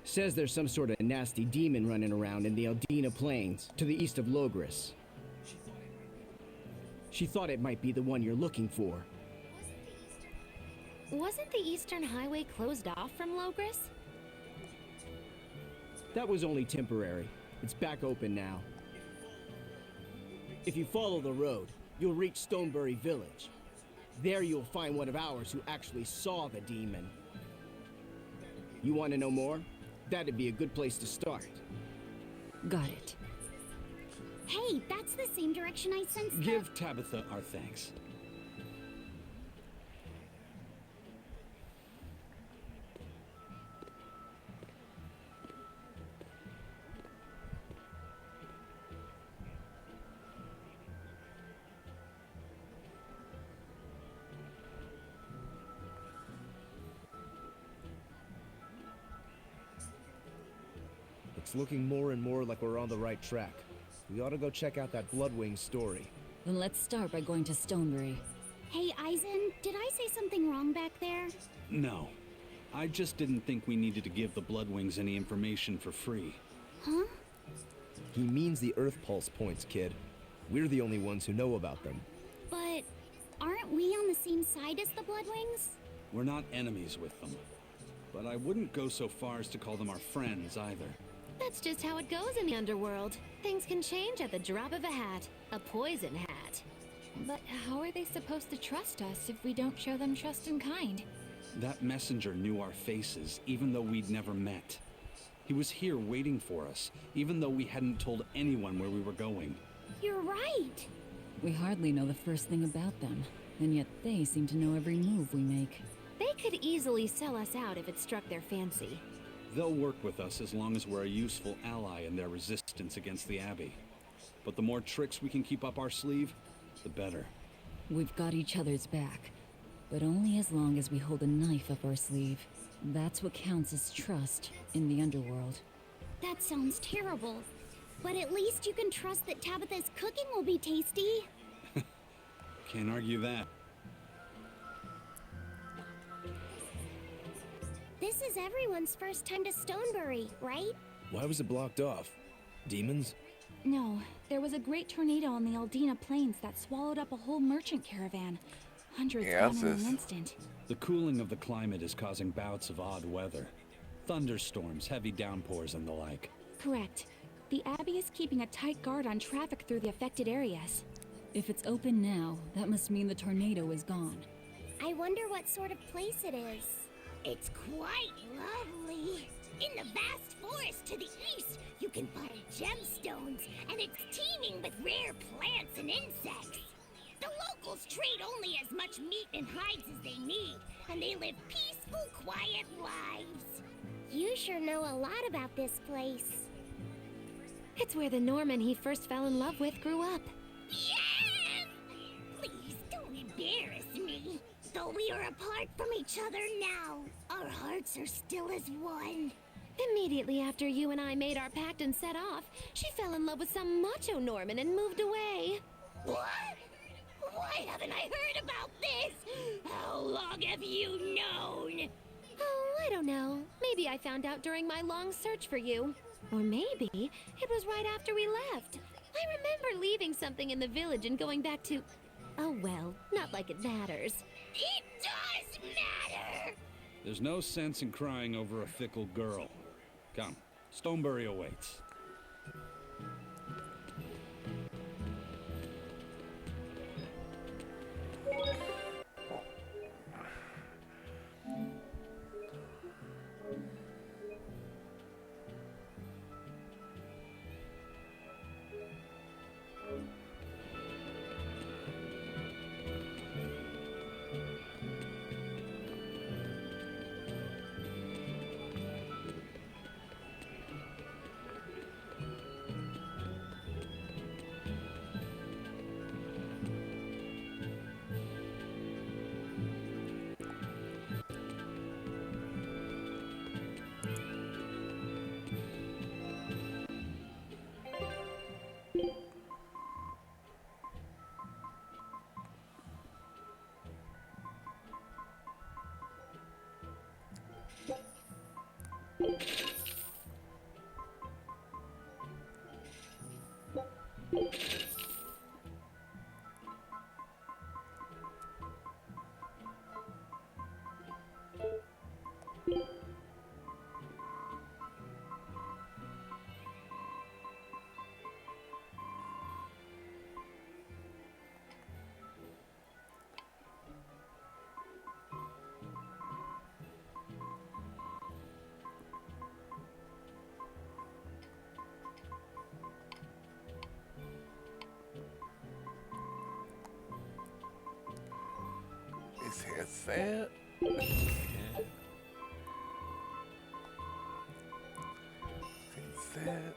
Says there's some sort of nasty demon running around in the Aldina Plains, to the east of Logris. She thought it might be the one you're looking for. Wasn't the Eastern Highway closed off from Logris? That was only temporary. It's back open now. If you follow the road, you'll reach Stonebury Village. There you'll find one of ours who actually saw the demon. You want to know more? That'd be a good place to start. Got it. Hey, that's the same direction I sensed. Give Tabitha our thanks. It's looking more and more like we're on the right track. We ought to go check out that Bloodwing story. Then let's start by going to Stonebury. Hey, Eisen, did I say something wrong back there? No. I just didn't think we needed to give the Bloodwings any information for free. Huh? He means the Earth Pulse points, kid. We're the only ones who know about them. But aren't we on the same side as the Bloodwings? We're not enemies with them. But I wouldn't go so far as to call them our friends either. That's just how it goes in the underworld. Things can change at the drop of a hat. A poison hat. But how are they supposed to trust us if we don't show them trust in kind? That messenger knew our faces, even though we'd never met. He was here waiting for us, even though we hadn't told anyone where we were going. You're right. We hardly know the first thing about them, and yet they seem to know every move we make. They could easily sell us out if it struck their fancy. They'll work with us as long as we're a useful ally in their resistance against the Abbey. But the more tricks we can keep up our sleeve, the better. We've got each other's back, but only as long as we hold a knife up our sleeve. That's what counts as trust in the underworld. That sounds terrible. But at least you can trust that Tabitha's cooking will be tasty. Can't argue that. This is everyone's first time to Stonebury, right? Why was it blocked off? Demons? No, there was a great tornado on the Aldina Plains that swallowed up a whole merchant caravan. Hundreds gone in an instant. The cooling of the climate is causing bouts of odd weather. Thunderstorms, heavy downpours, and the like. Correct. The Abbey is keeping a tight guard on traffic through the affected areas. If it's open now, that must mean the tornado is gone. I wonder what sort of place it is. It's quite lovely. In the vast forest to the east, you can find gemstones, and it's teeming with rare plants and insects. The locals trade only as much meat and hides as they need, and they live peaceful, quiet lives. You sure know a lot about this place. It's where the Norman he first fell in love with grew up. Yeah! Please don't embarrass me. Though we are apart from each other now, our hearts are still as one. Immediately after you and I made our pact and set off, she fell in love with some macho Norman and moved away. What? Why haven't I heard about this? How long have you known? Oh, I don't know. Maybe I found out during my long search for you. Or maybe it was right after we left. I remember leaving something in the village and going back to... Oh well, not like it matters. It does matter! There's no sense in crying over a fickle girl. Come, Stonebury awaits. His hair's set. Set.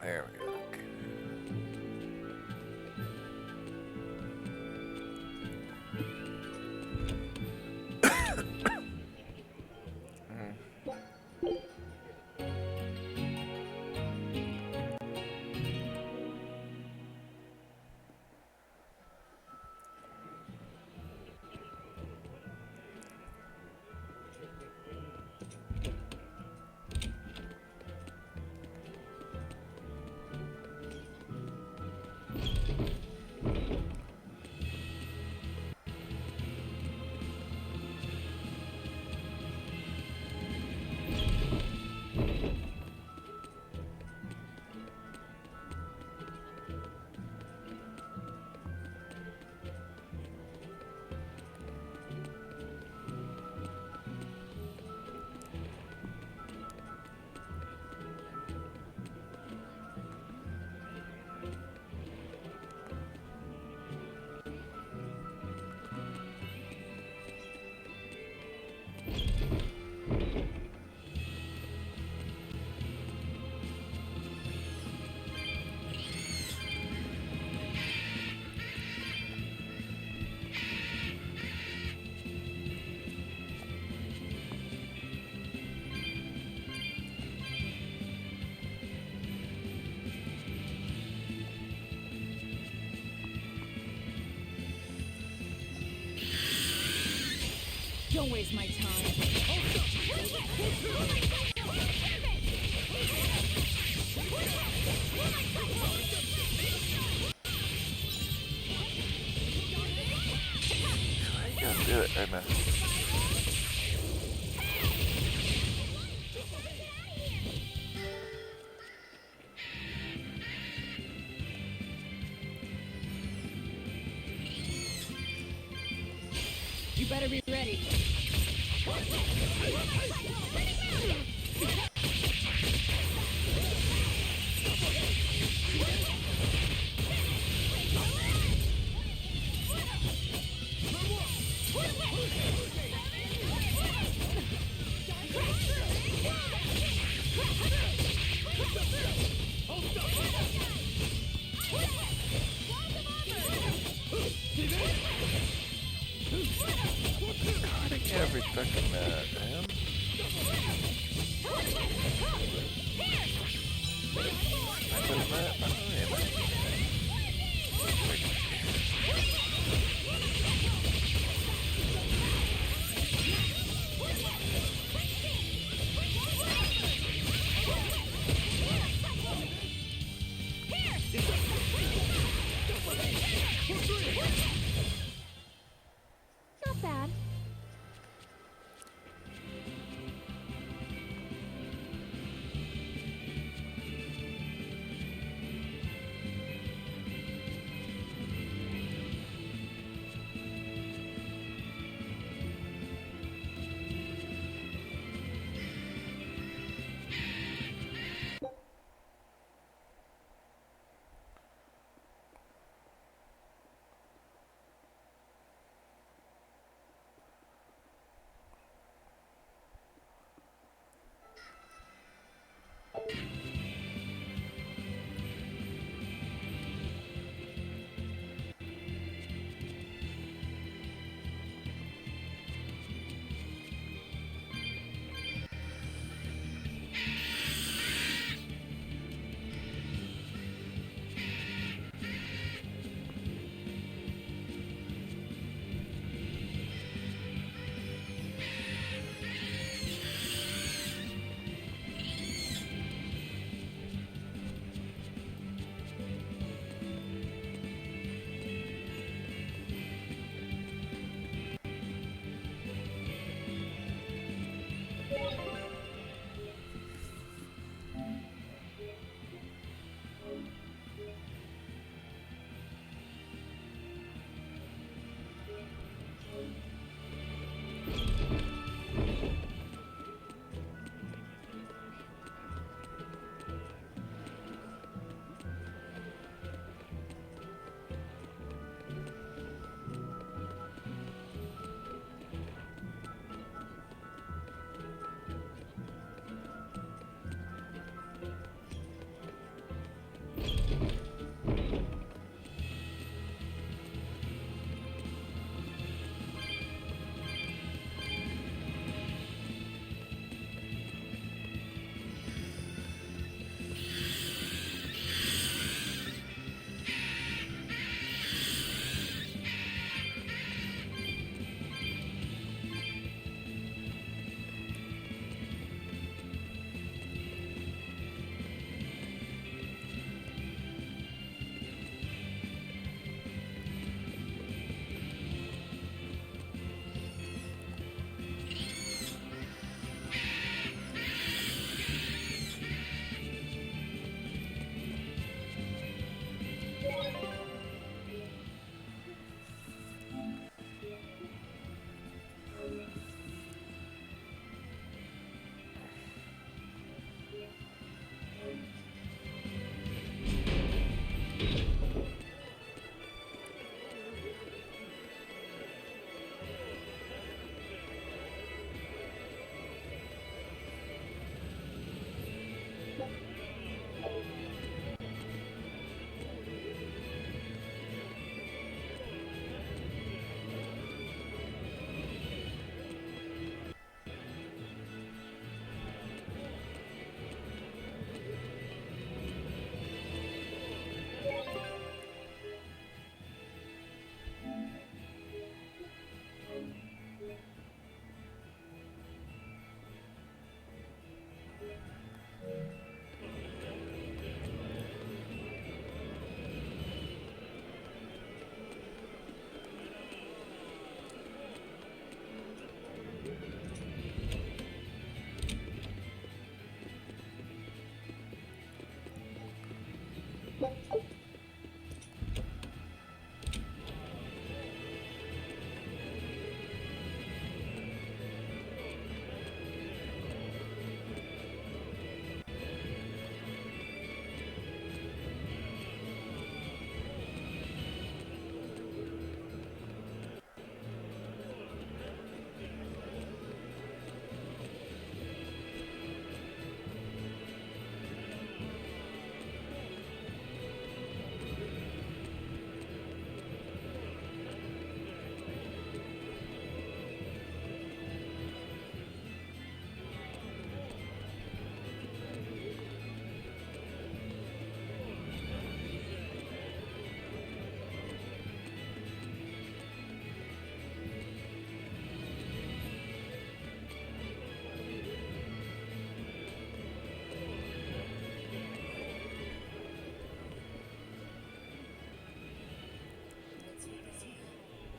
There we go. Okay. Don't waste my time. I gotta do it right now. You better be ready. Every fucking man. Not bad.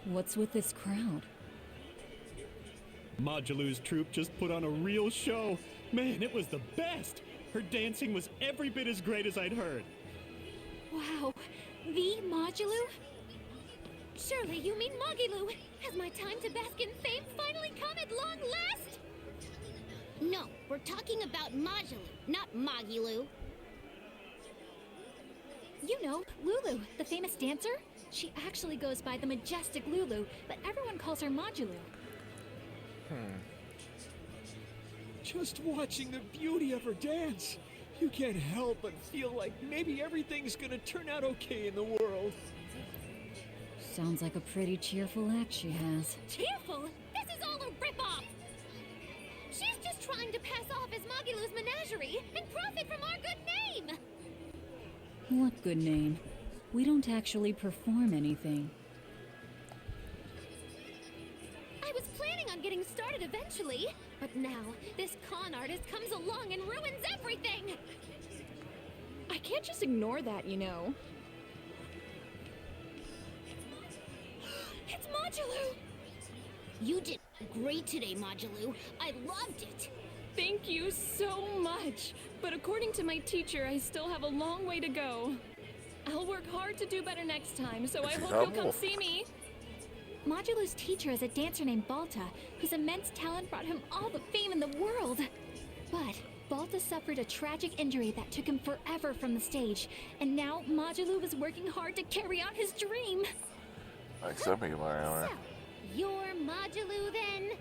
What's with this crowd? Modulu's troupe just put on a real show. Man, it was the best. Her dancing was every bit as great as I'd heard. Wow, the Modulu? Surely you mean Mogilu. Has my time to bask in fame finally come at long last? No, we're talking about Modulu, not Mogilu. You know, Lulu, the famous dancer? She actually goes by the majestic Lulu, but everyone calls her Modulu. Just watching the beauty of her dance, you can't help but feel like maybe everything's gonna turn out okay in the world. Sounds like a pretty cheerful act she has. Cheerful? This is all a ripoff! She's just trying to pass off as Mogilu's menagerie and profit from our good name! What good name? We don't actually perform anything. I was planning on getting started eventually, but now this con artist comes along and ruins everything! I can't just ignore that, you know. It's Modulu! You did great today, Modulu. I loved it. Thank you so much. But according to my teacher, I still have a long way to go. I'll work hard to do better next time, so I hope you'll come see me. Modulu's teacher is a dancer named Balta, whose immense talent brought him all the fame in the world. But Balta suffered a tragic injury that took him forever from the stage, and now Modulu is working hard to carry out his dream. Like some people are. So, you're Modulu then?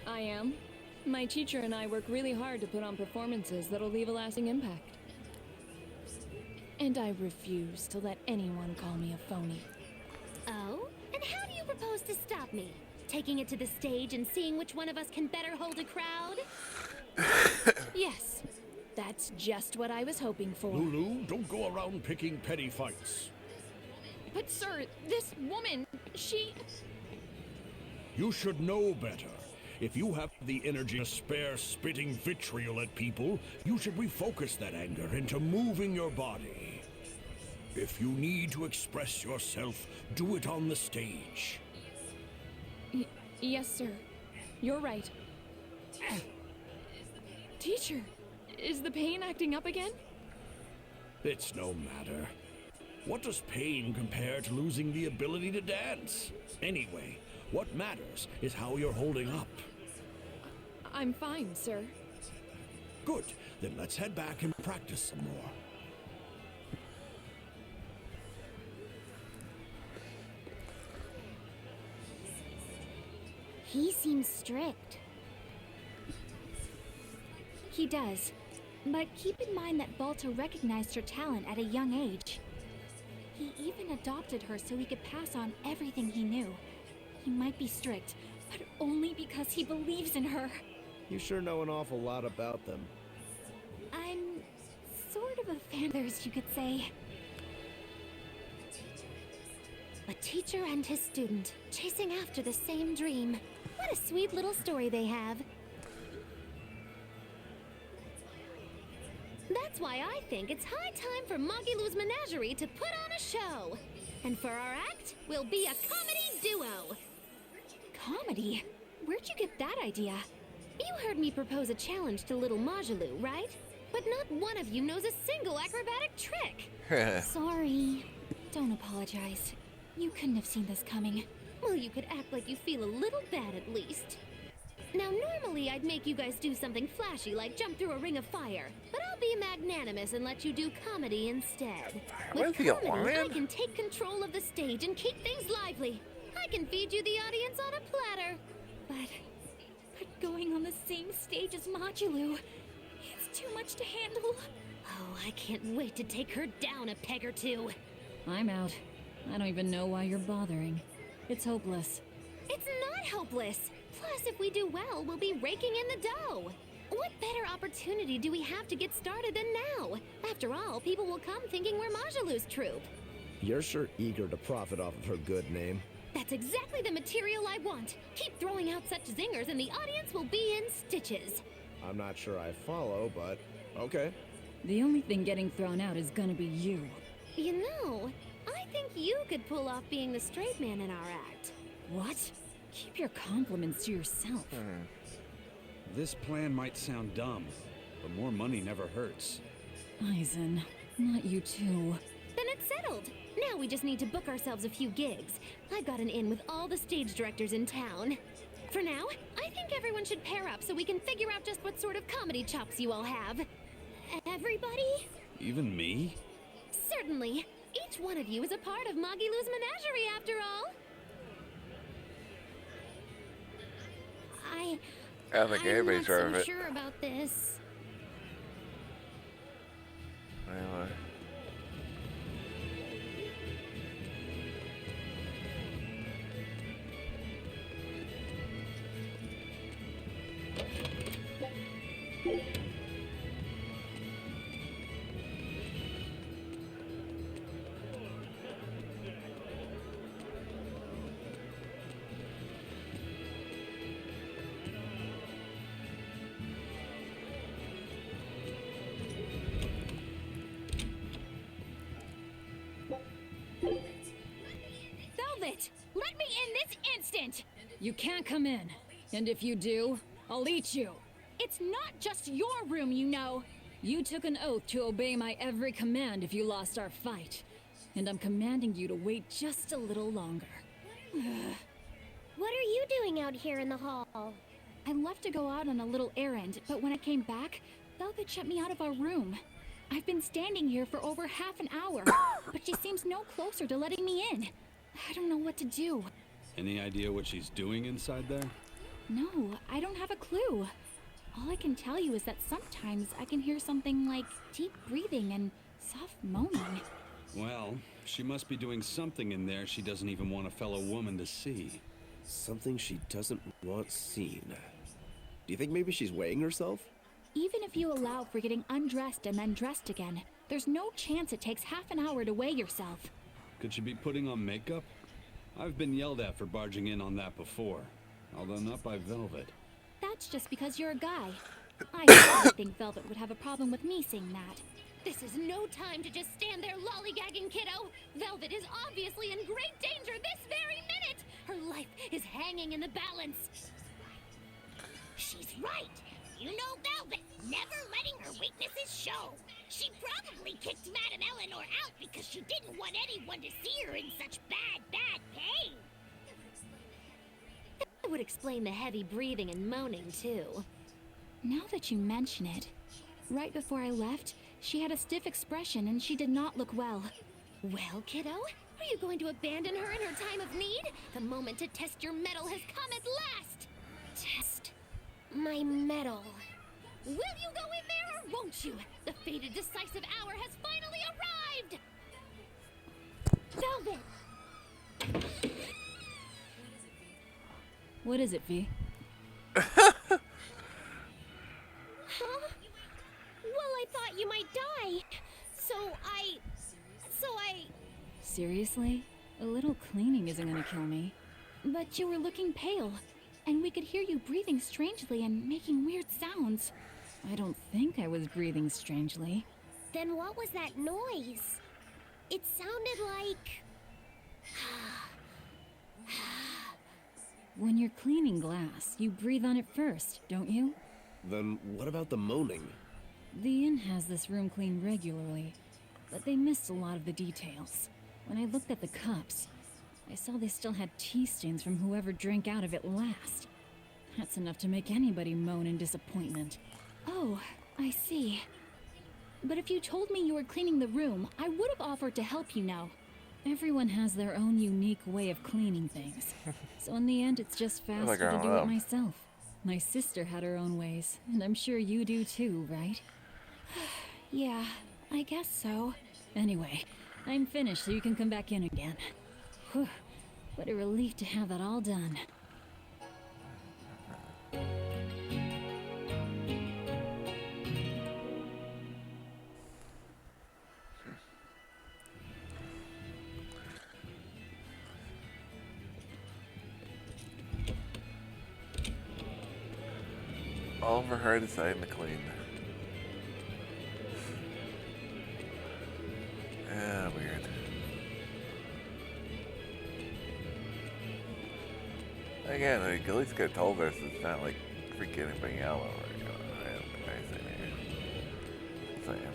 I am. My teacher and I work really hard to put on performances that'll leave a lasting impact. And I refuse to let anyone call me a phony. Oh? And how do you propose to stop me? Taking it to the stage and seeing which one of us can better hold a crowd? Yes, that's just what I was hoping for. Lulu, don't go around picking petty fights. But sir, this woman, she... You should know better. If you have the energy to spare spitting vitriol at people, you should refocus that anger into moving your body. If you need to express yourself, do it on the stage. Yes, sir. You're right. Teacher, is the pain acting up again? It's no matter. What does pain compare to losing the ability to dance? Anyway, what matters is how you're holding up. I'm fine, sir. Good. Then let's head back and practice some more. He seems strict. He does. But keep in mind that Balto recognized her talent at a young age. He even adopted her so he could pass on everything he knew. He might be strict, but only because he believes in her. You sure know an awful lot about them. I'm sort of a fan of theirs, you could say. A teacher and his student, chasing after the same dream. What a sweet little story they have. That's why I think it's high time for Magilou's Menagerie to put on a show. And for our act, we'll be a comedy duo. Comedy? Where'd you get that idea? You heard me propose a challenge to little Magilou, right? But not one of you knows a single acrobatic trick. Sorry. Don't apologize. You couldn't have seen this coming. Well, you could act like you feel a little bad at least. Now, normally I'd make you guys do something flashy like jump through a ring of fire, but I'll be magnanimous and let you do comedy instead. With comedy, I can take control of the stage and keep things lively. I can feed you the audience on a platter. But going on the same stage as Magilou, it's too much to handle. Oh, I can't wait to take her down a peg or two. I'm out. I don't even know why you're bothering. It's hopeless. It's not hopeless. Plus, if we do well, we'll be raking in the dough. What better opportunity do we have to get started than now? After all, people will come thinking we're Magilou's troupe. You're sure eager to profit off of her good name. That's exactly the material I want. Keep throwing out such zingers and the audience will be in stitches. I'm not sure I follow, but okay. The only thing getting thrown out is gonna be you. You know, I think you could pull off being the straight man in our act. What? Keep your compliments to yourself. This plan might sound dumb, but more money never hurts. Eisen, not you too. Then it's settled. Now we just need to book ourselves a few gigs. I've got an in with all the stage directors in town. For now, I think everyone should pair up so we can figure out just what sort of comedy chops you all have. Everybody? Even me? Certainly. Each one of you is a part of Magilou's Menagerie, after all. I'm not so sure about this. Anyway. Velvet, let me in this instant! You can't come in. And if you do, I'll eat you. It's not just your room, you know. You took an oath to obey my every command if you lost our fight. And I'm commanding you to wait just a little longer. What are you doing out here in the hall? I left to go out on a little errand, but when I came back, Velvet shut me out of our room. I've been standing here for over half an hour, but she seems no closer to letting me in. I don't know what to do. Any idea what she's doing inside there? No, I don't have a clue. All I can tell you is that sometimes I can hear something like deep breathing and Soft moaning. Well, she must be doing something in there she doesn't even want a fellow woman to see. Something she doesn't want seen. Do you think maybe she's weighing herself? Even if you allow for getting undressed and then dressed again, there's no chance it takes half an hour to weigh yourself. Could she be putting on makeup? I've been yelled at for barging in on that before, although not by Velvet. That's just because you're a guy. I don't think Velvet would have a problem with me saying that. This is no time to just stand there lollygagging, kiddo. Velvet is obviously in great danger this very minute. Her life is hanging in the balance. She's right. You know Velvet, never letting her weaknesses show. She probably kicked Madame Eleanor out because she didn't want anyone to see her in such bad pain. That would explain the heavy breathing and moaning, too. Now that you mention it, right before I left, she had a stiff expression and she did not look well. Well, kiddo, are you going to abandon her in her time of need? The moment to test your mettle has come at last. Test my mettle. Will you go in there or won't you? The fated decisive hour has finally arrived! Velvet! What is it, V? Huh? Well, I thought you might die. So I... Seriously? A little cleaning isn't gonna kill me. But you were looking pale, and we could hear you breathing strangely and making weird sounds. I don't think I was breathing strangely. Then what was that noise? It sounded like... When you're cleaning glass, you breathe on it first, don't you? Then what about the moaning? The inn has this room cleaned regularly, but they missed a lot of the details. When I looked at the cups, I saw they still had tea stains from whoever drank out of it last. That's enough to make anybody moan in disappointment. Oh, I see. But if you told me you were cleaning the room, I would have offered to help you now. Everyone has their own unique way of cleaning things. So in the end, it's just faster to do it myself. My sister had her own ways, and I'm sure you do too, right? Yeah, I guess so. Anyway, I'm finished so you can come back in again. Whew, what a relief to have that all done. All for her deciding to clean. Yeah, weird. Again, like, at least could have told us it's not like freaking anybody out over it. I don't think anything here. Same.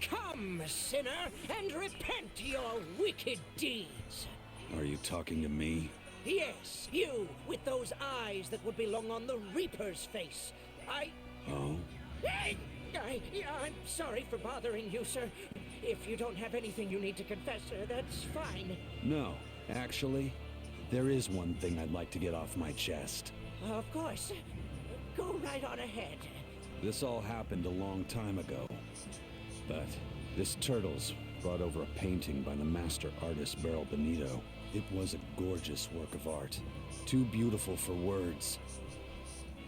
Come, sinner, and repent your wicked deeds. Are you talking to me? Yes, you, with those eyes that would belong on the Reaper's face. Oh? I'm sorry for bothering you, sir. If you don't have anything you need to confess, sir, that's fine. No, actually, there is one thing I'd like to get off my chest. Of course. Go right on ahead. This all happened a long time ago. But this Turtles brought over a painting by the master artist Beryl Benito. It was a gorgeous work of art. Too beautiful for words.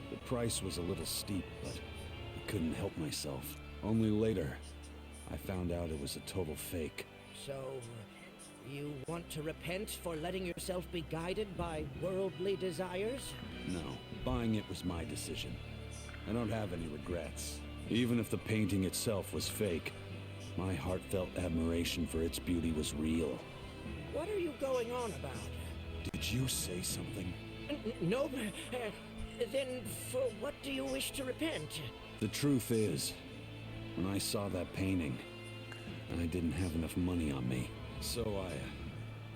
The price was a little steep, but I couldn't help myself. Only later, I found out it was a total fake. So, you want to repent for letting yourself be guided by worldly desires? No, buying it was my decision. I don't have any regrets. Even if the painting itself was fake, my heartfelt admiration for its beauty was real. What are you going on about? Did you say something? No. Then for what do you wish to repent? The truth is, when I saw that painting, I didn't have enough money on me. So I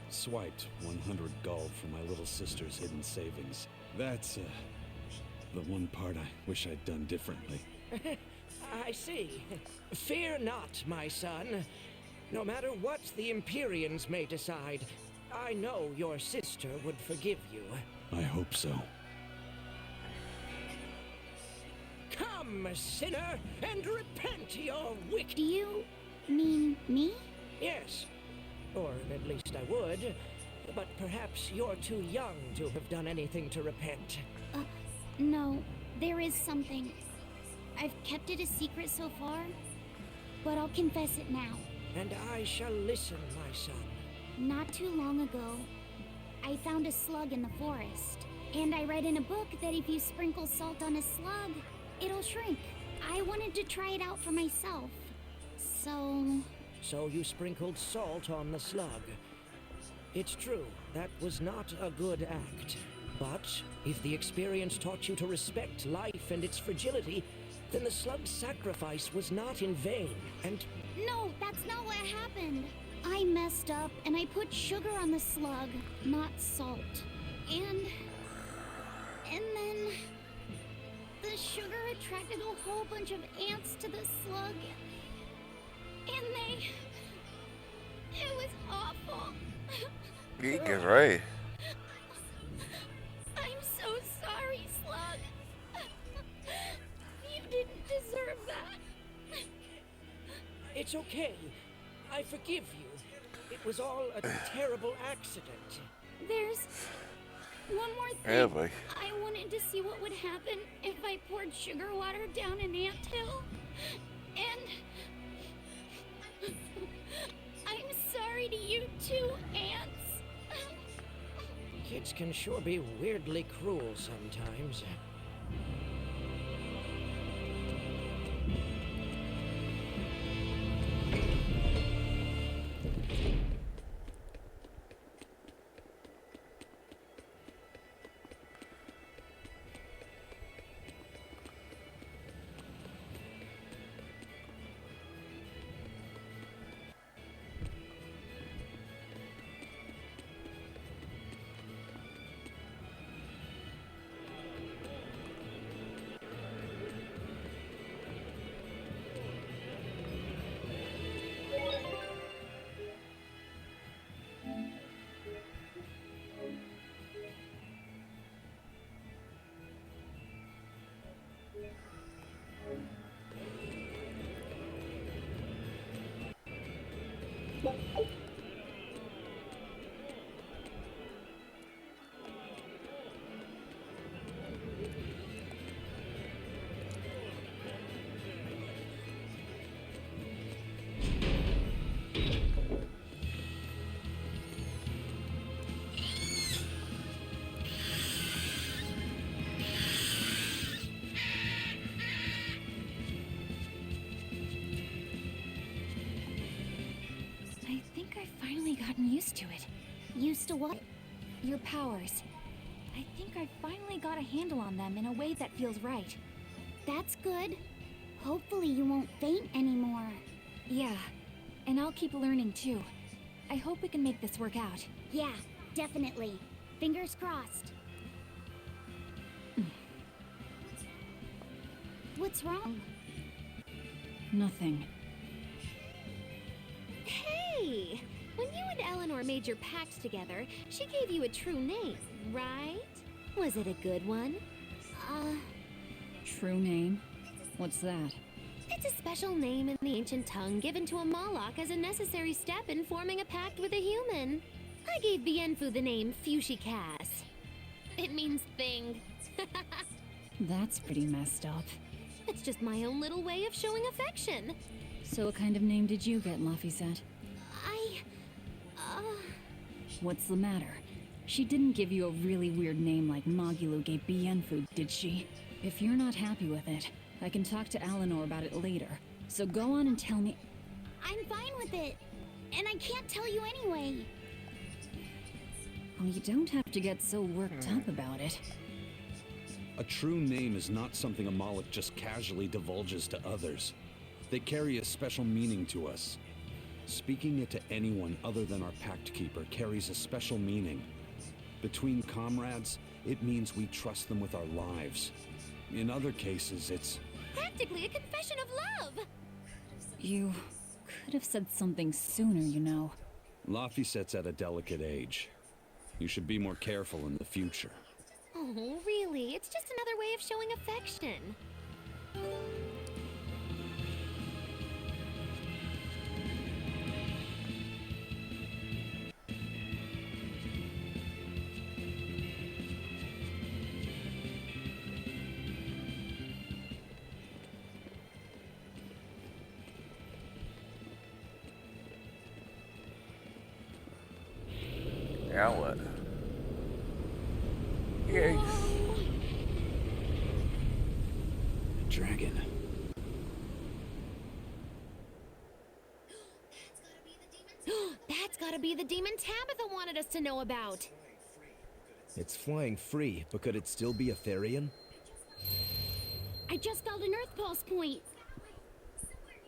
swiped 100 gold from my little sister's hidden savings. That's the one part I wish I'd done differently. I see. Fear not, my son. No matter what the Empyreans may decide, I know your sister would forgive you. I hope so. Come, sinner, and repent your wicked... Do you mean me? Yes. Or at least I would. But perhaps you're too young to have done anything to repent. No. There is something. I've kept it a secret so far, but I'll confess it now. And I shall listen, my son. Not too long ago, I found a slug in the forest. And I read in a book that if you sprinkle salt on a slug, it'll shrink. I wanted to try it out for myself. So you sprinkled salt on the slug. It's true, that was not a good act. But if the experience taught you to respect life and its fragility, then the slug's sacrifice was not in vain, and... No, that's not what happened. I messed up, and I put sugar on the slug, not salt. And then... the sugar attracted a whole bunch of ants to the slug. And it was awful. You get right. I'm so sorry, Slug. You didn't deserve that. It's okay. I forgive you. It was all a terrible accident. There's one more thing. Yeah, boy. I wanted to see what would happen if I poured sugar water down an anthill. And I'm sorry to you too, ants. Kids can sure be weirdly cruel sometimes. Used to it. Used to what? Your powers. I think I finally got a handle on them in a way that feels right. That's good. Hopefully you won't faint anymore. Yeah, and I'll keep learning too. I hope we can make this work out. Yeah, definitely. Fingers crossed. What's wrong? Nothing. Hey! When you and Eleanor made your pact together, she gave you a true name, right? Was it a good one? True name? What's that? It's a special name in the ancient tongue given to a Moloch as a necessary step in forming a pact with a human. I gave Bienfu the name Fujibayashi. It means thing. That's pretty messed up. It's just my own little way of showing affection. So what kind of name did you get, Laphicet? What's the matter? She didn't give you a really weird name like Magulu gave Bienfu, did she? If you're not happy with it, I can talk to Eleanor about it later. So go on and tell me. I'm fine with it. And I can't tell you anyway. Well, you don't have to get so worked up about it. A true name is not something a Moloch just casually divulges to others. They carry a special meaning to us. Speaking it to anyone other than our Pact Keeper carries a special meaning. Between comrades, it means we trust them with our lives. In other cases, it's practically a confession of love! You could have said something sooner, you know. Laphicet's at a delicate age. You should be more careful in the future. Oh, really? It's just another way of showing affection. Now what? Yay. Dragon. That's gotta be the demon Tabitha wanted us to know about. It's flying free, but could it still be a Therian? I just felt an Earth Pulse point.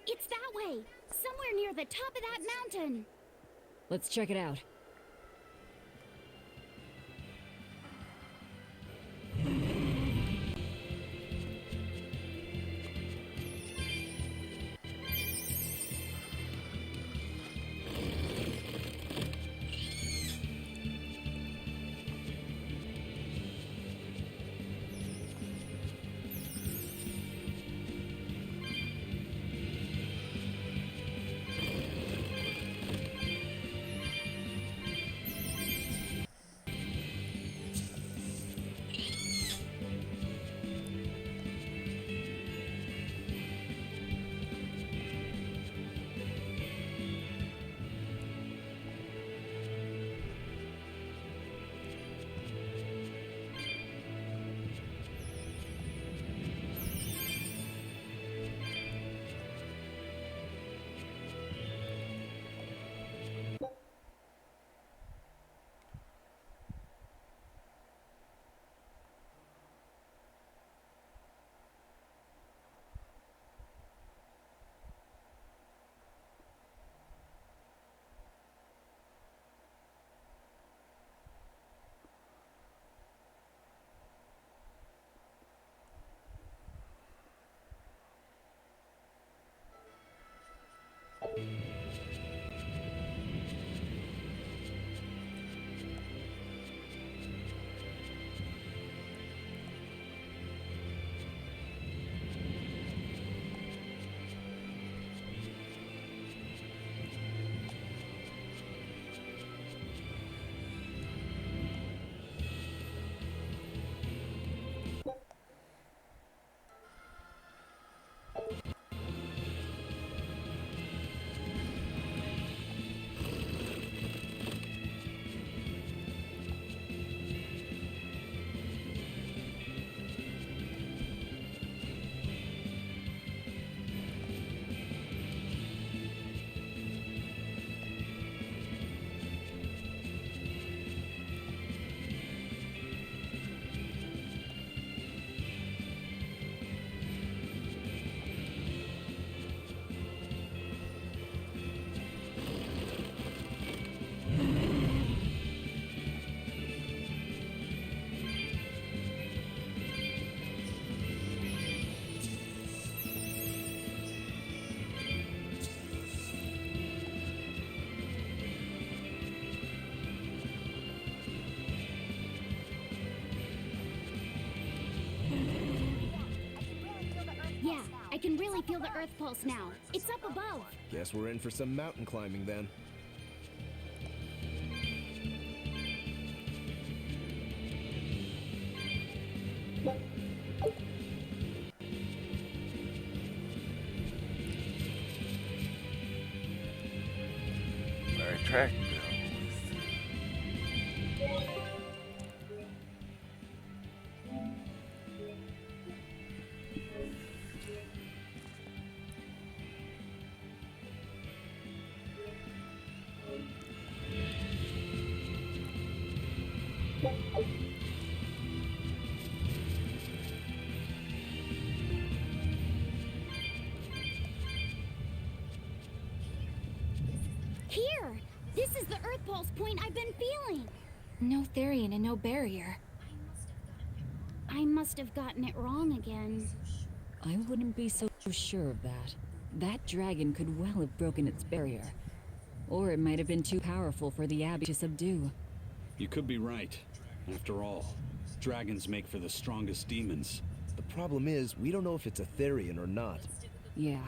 It's that way. Somewhere near the top of that mountain. Let's check it out. can really feel the Earth pulse now. It's up above. Guess we're in for some mountain climbing then. Alright, track. Here! This is the Earth pulse point I've been feeling. No Therian and no barrier. I must have gotten it wrong again. I wouldn't be so sure of that. That dragon could well have broken its barrier. Or it might have been too powerful for the Abbey to subdue. You could be right. After all, dragons make for the strongest demons. The problem is, we don't know if it's a Therian or not. Yeah.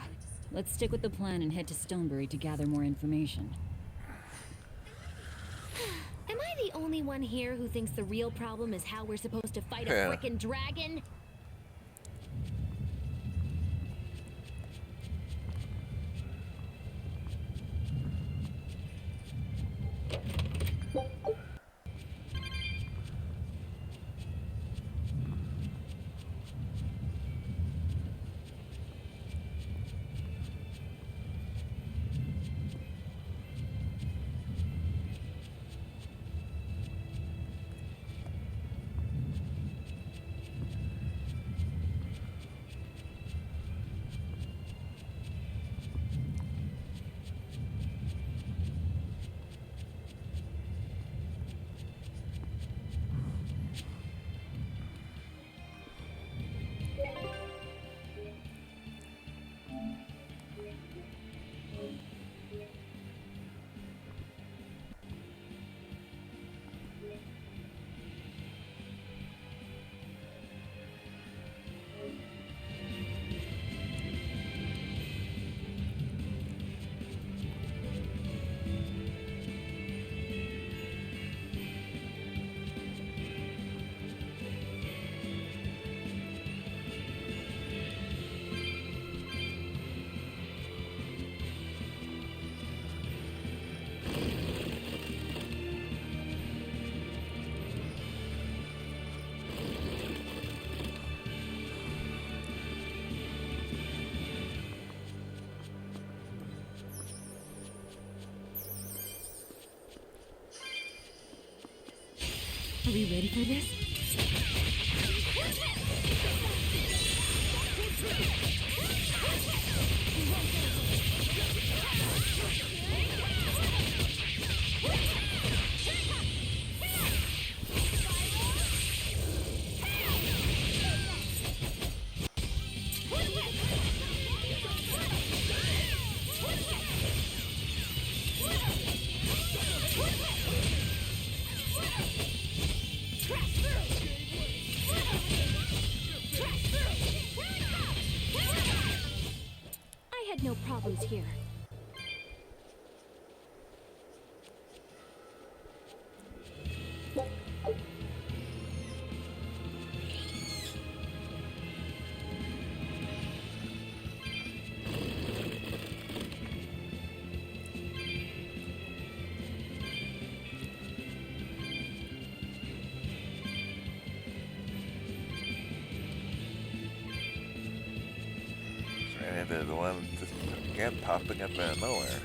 Let's stick with the plan and head to Stonebury to gather more information. Am I the only one here who thinks the real problem is how we're supposed to fight a Yeah. frickin' dragon? Are we ready for this? I had no problems here. Ran into the one just again popping up out of nowhere.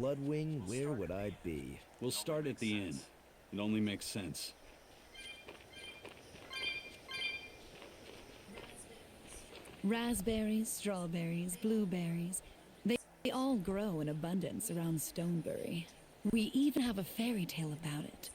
Bloodwing, where would I be? We'll start at the inn. It only makes sense. Raspberries, strawberries, blueberries. They all grow in abundance around Stonebury. We even have a fairy tale about it.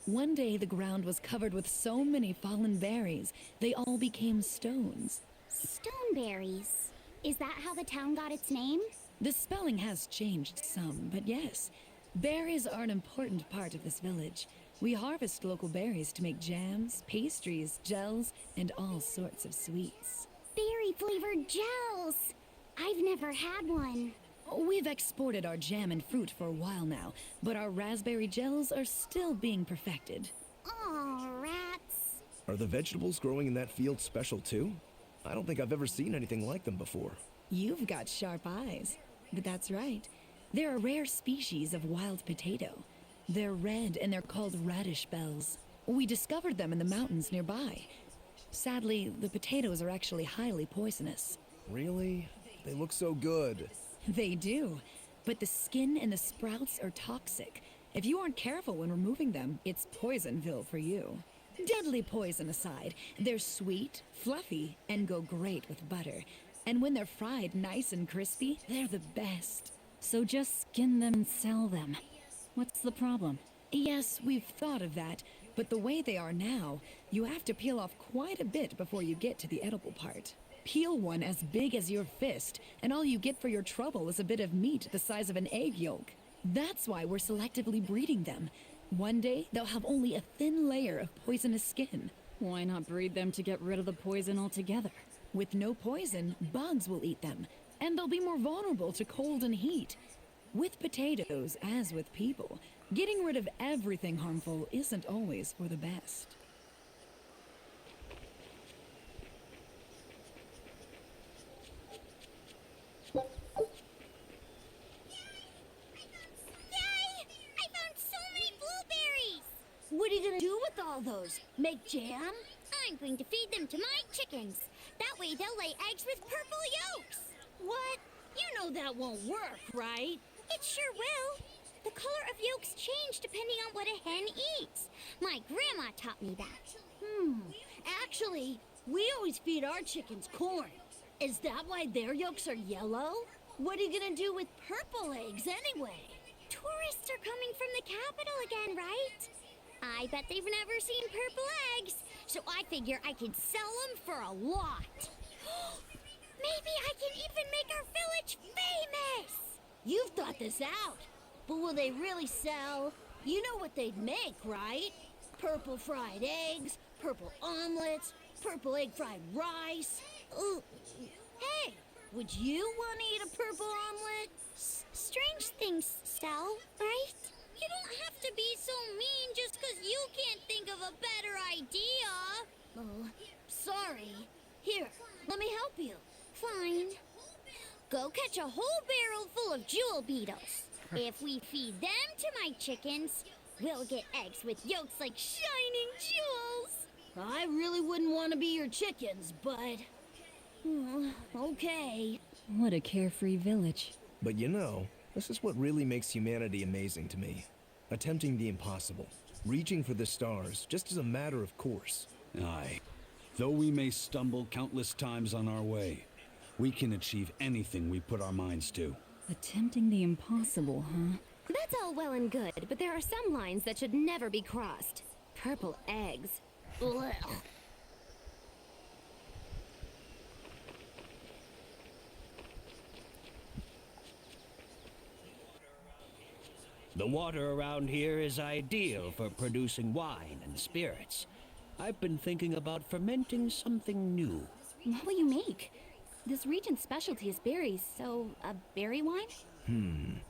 One day the ground was covered with so many fallen berries, they all became stones. Stoneberries. Is that how the town got its name? The spelling has changed some, but yes. Berries are an important part of this village. We harvest local berries to make jams, pastries, gels, and all sorts of sweets. Berry-flavored gels! I've never had one. We've exported our jam and fruit for a while now, but our raspberry gels are still being perfected. Aw, rats. Are the vegetables growing in that field special too? I don't think I've ever seen anything like them before. You've got sharp eyes. But that's right. They're a rare species of wild potato. They're red and they're called radish bells. We discovered them in the mountains nearby. Sadly, the potatoes are actually highly poisonous. Really? They look so good. They do, but the skin and the sprouts are toxic. If you aren't careful when removing them, it's Poisonville for you. Deadly poison aside, they're sweet, fluffy, and go great with butter. And when they're fried nice and crispy, they're the best. So just skin them and sell them. What's the problem? Yes, we've thought of that, but the way they are now, you have to peel off quite a bit before you get to the edible part. Peel one as big as your fist, and all you get for your trouble is a bit of meat the size of an egg yolk. That's why we're selectively breeding them. One day, they'll have only a thin layer of poisonous skin. Why not breed them to get rid of the poison altogether? With no poison, bugs will eat them, and they'll be more vulnerable to cold and heat. With potatoes, as with people, getting rid of everything harmful isn't always for the best. What are you gonna do with all those? Make jam? I'm going to feed them to my chickens. That way they'll lay eggs with purple yolks. What? You know that won't work, right? It sure will. The color of yolks change depending on what a hen eats. My grandma taught me that. Actually, we always feed our chickens corn. Is that why their yolks are yellow? What are you gonna do with purple eggs anyway? Tourists are coming from the capital again, right? I bet they've never seen purple eggs, so I figure I can sell them for a lot. Maybe I can even make our village famous! You've thought this out, but will they really sell? You know what they'd make, right? Purple fried eggs, purple omelets, purple egg fried rice. Ooh. Hey, would you want to eat a purple omelet? Strange things sell, right? You don't have to be so mean just because you can't think of a better idea. Oh, sorry. Here, let me help you. Fine. Go catch a whole barrel full of jewel beetles. If we feed them to my chickens, we'll get eggs with yolks like shining jewels. I really wouldn't want to be your chickens, but... okay. What a carefree village. But you know, this is what really makes humanity amazing to me. Attempting the impossible. Reaching for the stars, just as a matter of course. Aye. Though we may stumble countless times on our way, we can achieve anything we put our minds to. Attempting the impossible, huh? That's all well and good, but there are some lines that should never be crossed. Purple eggs. Ugh. The water around here is ideal for producing wine and spirits. I've been thinking about fermenting something new. What will you make? This region's specialty is berries, so a berry wine?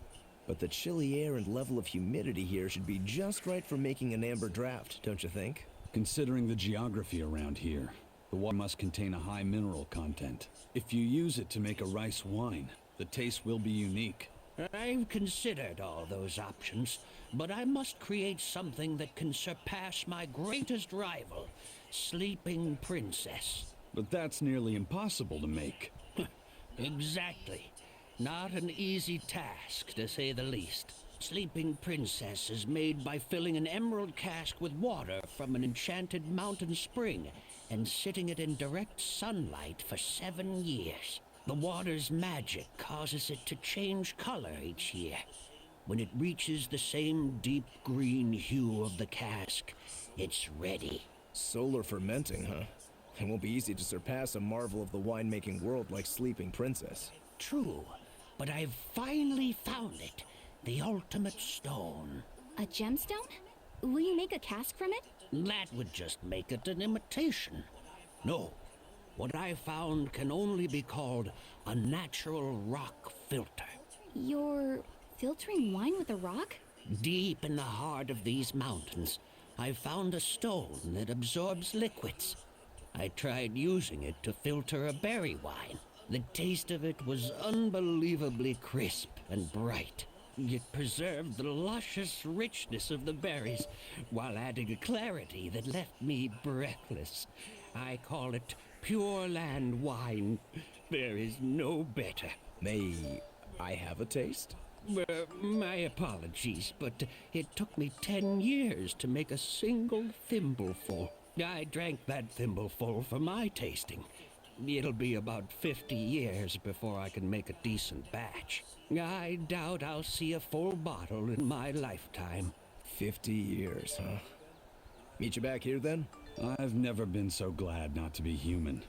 But the chilly air and level of humidity here should be just right for making an amber draft, don't you think? Considering the geography around here, the water must contain a high mineral content. If you use it to make a rice wine, the taste will be unique. I've considered all those options, but I must create something that can surpass my greatest rival, Sleeping Princess. But that's nearly impossible to make. Exactly. Not an easy task, to say the least. Sleeping Princess is made by filling an emerald cask with water from an enchanted mountain spring and sitting it in direct sunlight for 7 years. The water's magic causes it to change color each year. When it reaches the same deep green hue of the cask, it's ready. Solar fermenting, huh? It won't be easy to surpass a marvel of the winemaking world like Sleeping Princess. True, but I've finally found it. The ultimate stone. A gemstone? Will you make a cask from it? That would just make it an imitation. No, what I found can only be called a natural rock filter. You're filtering wine with a rock? Deep in the heart of these mountains, I found a stone that absorbs liquids. I tried using it to filter a berry wine. The taste of it was unbelievably crisp and bright. It preserved the luscious richness of the berries while adding a clarity that left me breathless. I call it Pure Land wine. There is no better. May I have a taste? My apologies, but it took me 10 years to make a single thimbleful. I drank that thimbleful for my tasting. It'll be about 50 years before I can make a decent batch. I doubt I'll see a full bottle in my lifetime. 50 years, huh? Meet you back here then? I've never been so glad not to be human.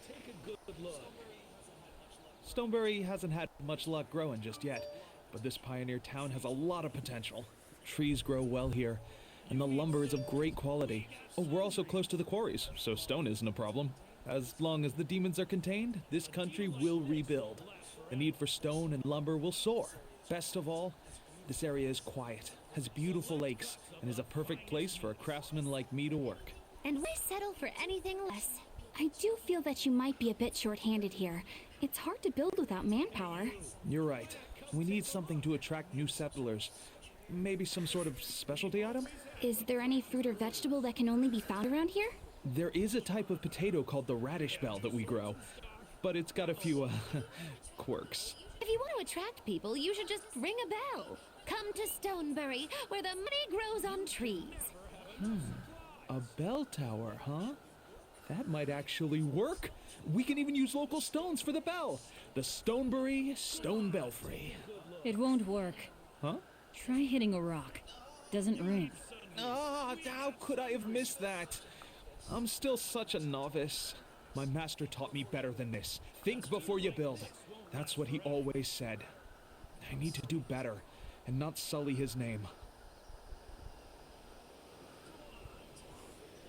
Take a good look. Stoneberry hasn't had much luck growing just yet, but this pioneer town has a lot of potential. Trees grow well here, and the lumber is of great quality. Oh, we're also close to the quarries, so stone isn't a problem. As long as the demons are contained, this country will rebuild. The need for stone and lumber will soar. Best of all, this area is quiet, has beautiful lakes, and is a perfect place for a craftsman like me to work. And why settle for anything less? I do feel that you might be a bit short-handed here. It's hard to build without manpower. You're right. We need something to attract new settlers. Maybe some sort of specialty item? Is there any fruit or vegetable that can only be found around here? There is a type of potato called the radish bell that we grow, but it's got a few, quirks. If you want to attract people, you should just ring a bell. Come to Stoneberry, where the money grows on trees. A bell tower, huh? That might actually work. We can even use local stones for the bell. The Stoneberry Stone Belfry. It won't work. Huh? Try hitting a rock. Doesn't ring. Ah, how could I have missed that? I'm still such a novice. My master taught me better than this. Think before you build. That's what he always said. I need to do better and not sully his name.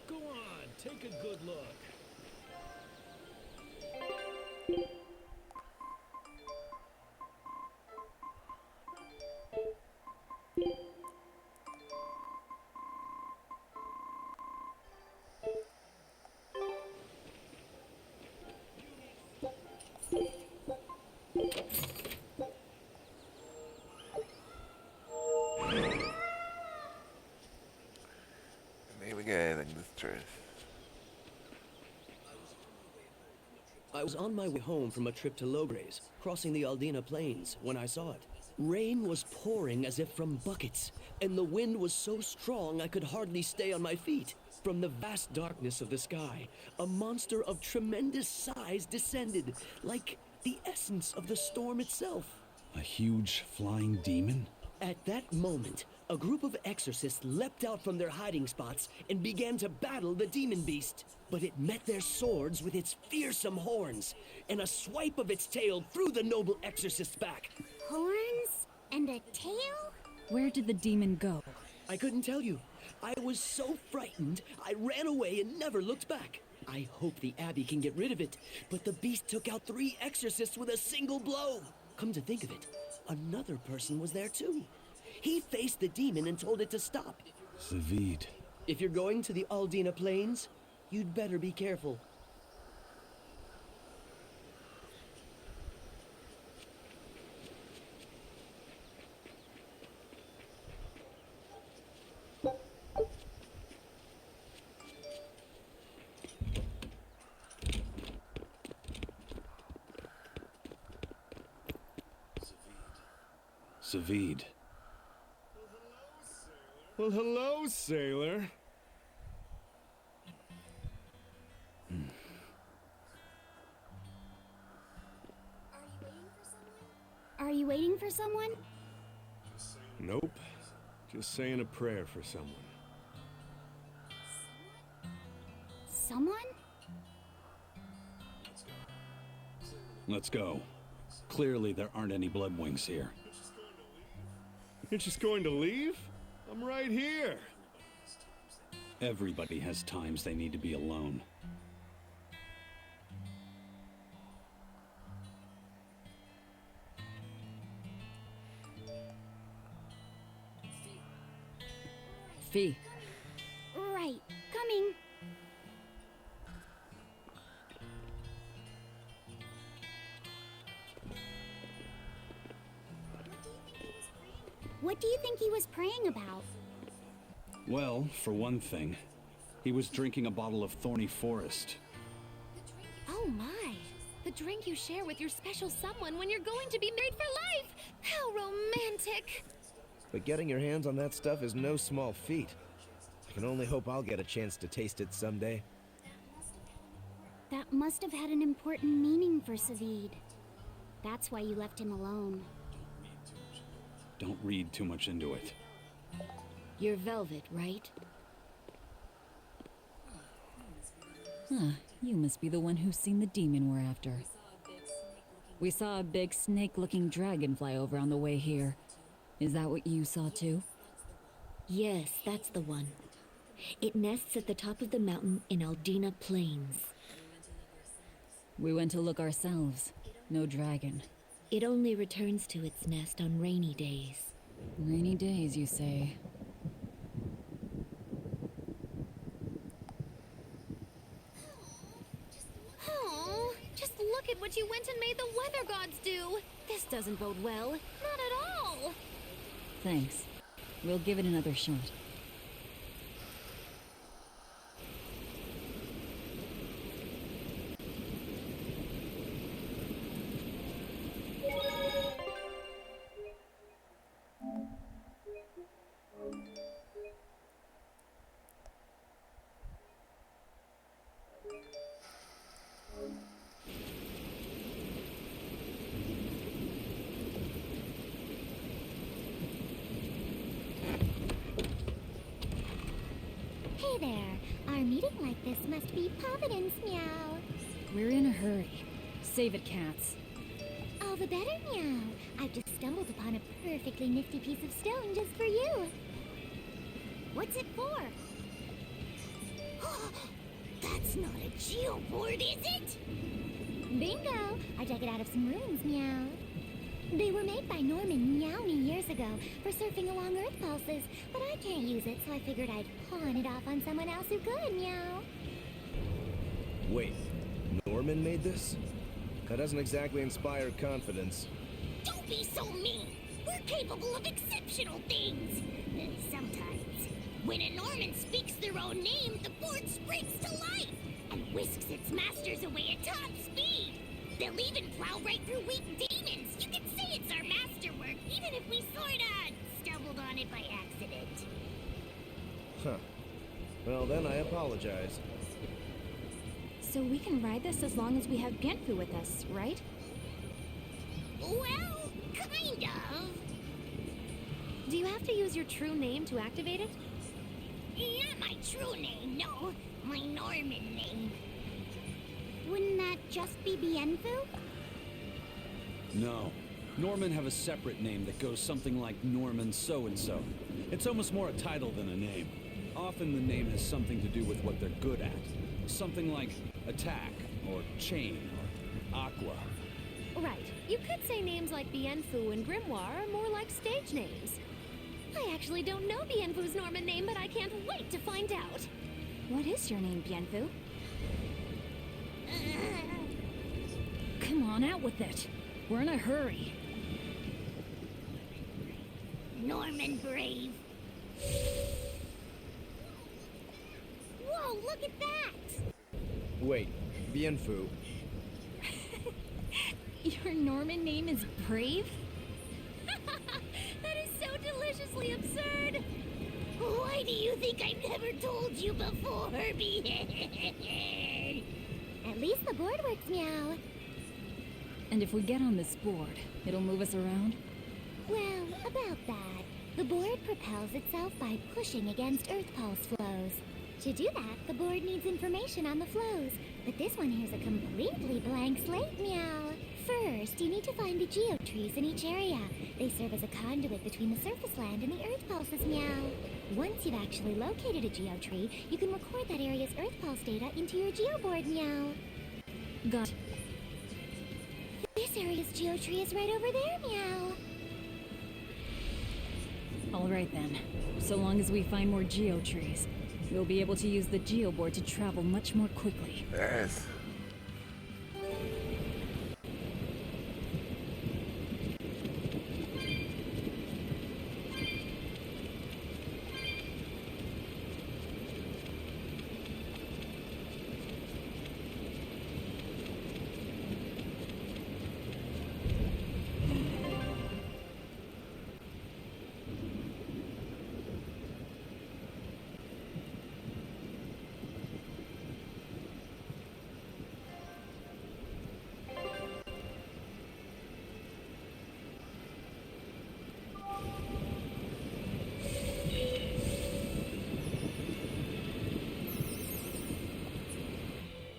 Go on, take a good look. Maybe we got anything this turn. I was on my way home from a trip to Logres, crossing the Aldina Plains, when I saw it. Rain was pouring as if from buckets, and the wind was so strong I could hardly stay on my feet. From the vast darkness of the sky, a monster of tremendous size descended, like the essence of the storm itself. A huge flying demon? At that moment, a group of exorcists leapt out from their hiding spots and began to battle the demon beast. But it met their swords with its fearsome horns, and a swipe of its tail threw the noble exorcist's back. Horns and a tail? Where did the demon go? I couldn't tell you. I was so frightened, I ran away and never looked back. I hope the Abbey can get rid of it, but the beast took out 3 exorcists with a single blow. Come to think of it, another person was there too. He faced the demon and told it to stop. Zavid. If you're going to the Aldina Plains, you'd better be careful. Savid. Well, hello, sailor. Are you waiting for someone? Nope. Just saying a prayer for someone. Someone? Let's go. Clearly there aren't any Bloodwings here. You're just going to leave? I'm right here. Everybody has times they need to be alone. Fee. Right. Coming. What do you think he was praying about? Well, for one thing, he was drinking a bottle of Thorny Forest. Oh my! The drink you share with your special someone when you're going to be married for life! How romantic! But getting your hands on that stuff is no small feat. I can only hope I'll get a chance to taste it someday. That must have had an important meaning for Savid. That's why you left him alone. Don't read too much into it. You're Velvet, right? Huh, you must be the one who's seen the demon we're after. We saw a big snake-looking dragon fly over on the way here. Is that what you saw too? Yes, that's the one. It nests at the top of the mountain in Aldina Plains. We went to look ourselves. No dragon. It only returns to its nest on rainy days. Rainy days, you say? Oh, just look at what you went and made the weather gods do! This doesn't bode well. Not at all! Thanks. We'll give it another shot. Hey there. Our meeting like this must be Providence, meow. We're in a hurry. Save it, cats. All the better, meow. I've just stumbled upon a perfectly nifty piece of stone just for you. What's it for? That's not a geoboard, is it? Bingo! I dug it out of some ruins, meow. They were made by Norman Meowny years ago for surfing along Earth pulses, but I can't use it, so I figured I'd pawn it off on someone else who could, meow. Wait, Norman made this? That doesn't exactly inspire confidence. Don't be so mean! We're capable of exceptional things! Sometimes. When a Norman speaks their own name, the board springs to life and whisks its masters away at top speed. They'll even plow right through weak demons. You can say it's our masterwork, even if we sorta stumbled on it by accident. Huh. Well, then I apologize. So we can ride this as long as we have Bienfu with us, right? Well, kind of. Do you have to use your true name to activate it? Not my true name, no. My Norman name. Wouldn't that just be Bienfu? No. Norman have a separate name that goes something like Norman so-and-so. It's almost more a title than a name. Often the name has something to do with what they're good at. Something like attack, or chain, or aqua. Right. You could say names like Bienfu and Grimoire are more like stage names. I actually don't know Bienfu's Norman name, but I can't wait to find out. What is your name, Bienfu? Come on, out with it. We're in a hurry. Norman Brave. Whoa, look at that! Wait, Bienfu. Your Norman name is Brave? you before, behead. At least the board works, Meow. And if we get on this board, it'll move us around? Well, about that. The board propels itself by pushing against Earth pulse flows. To do that, the board needs information on the flows, but this one here's a completely blank slate, Meow. First, you need to find the geotrees in each area. They serve as a conduit between the surface land and the Earth pulses, Meow. Once you've actually located a geotree, you can record that area's Earth pulse data into your geoboard, Meow. Got. This area's geotree is right over there, Meow. All right then. So long as we find more geotrees, we'll be able to use the geoboard to travel much more quickly. Yes.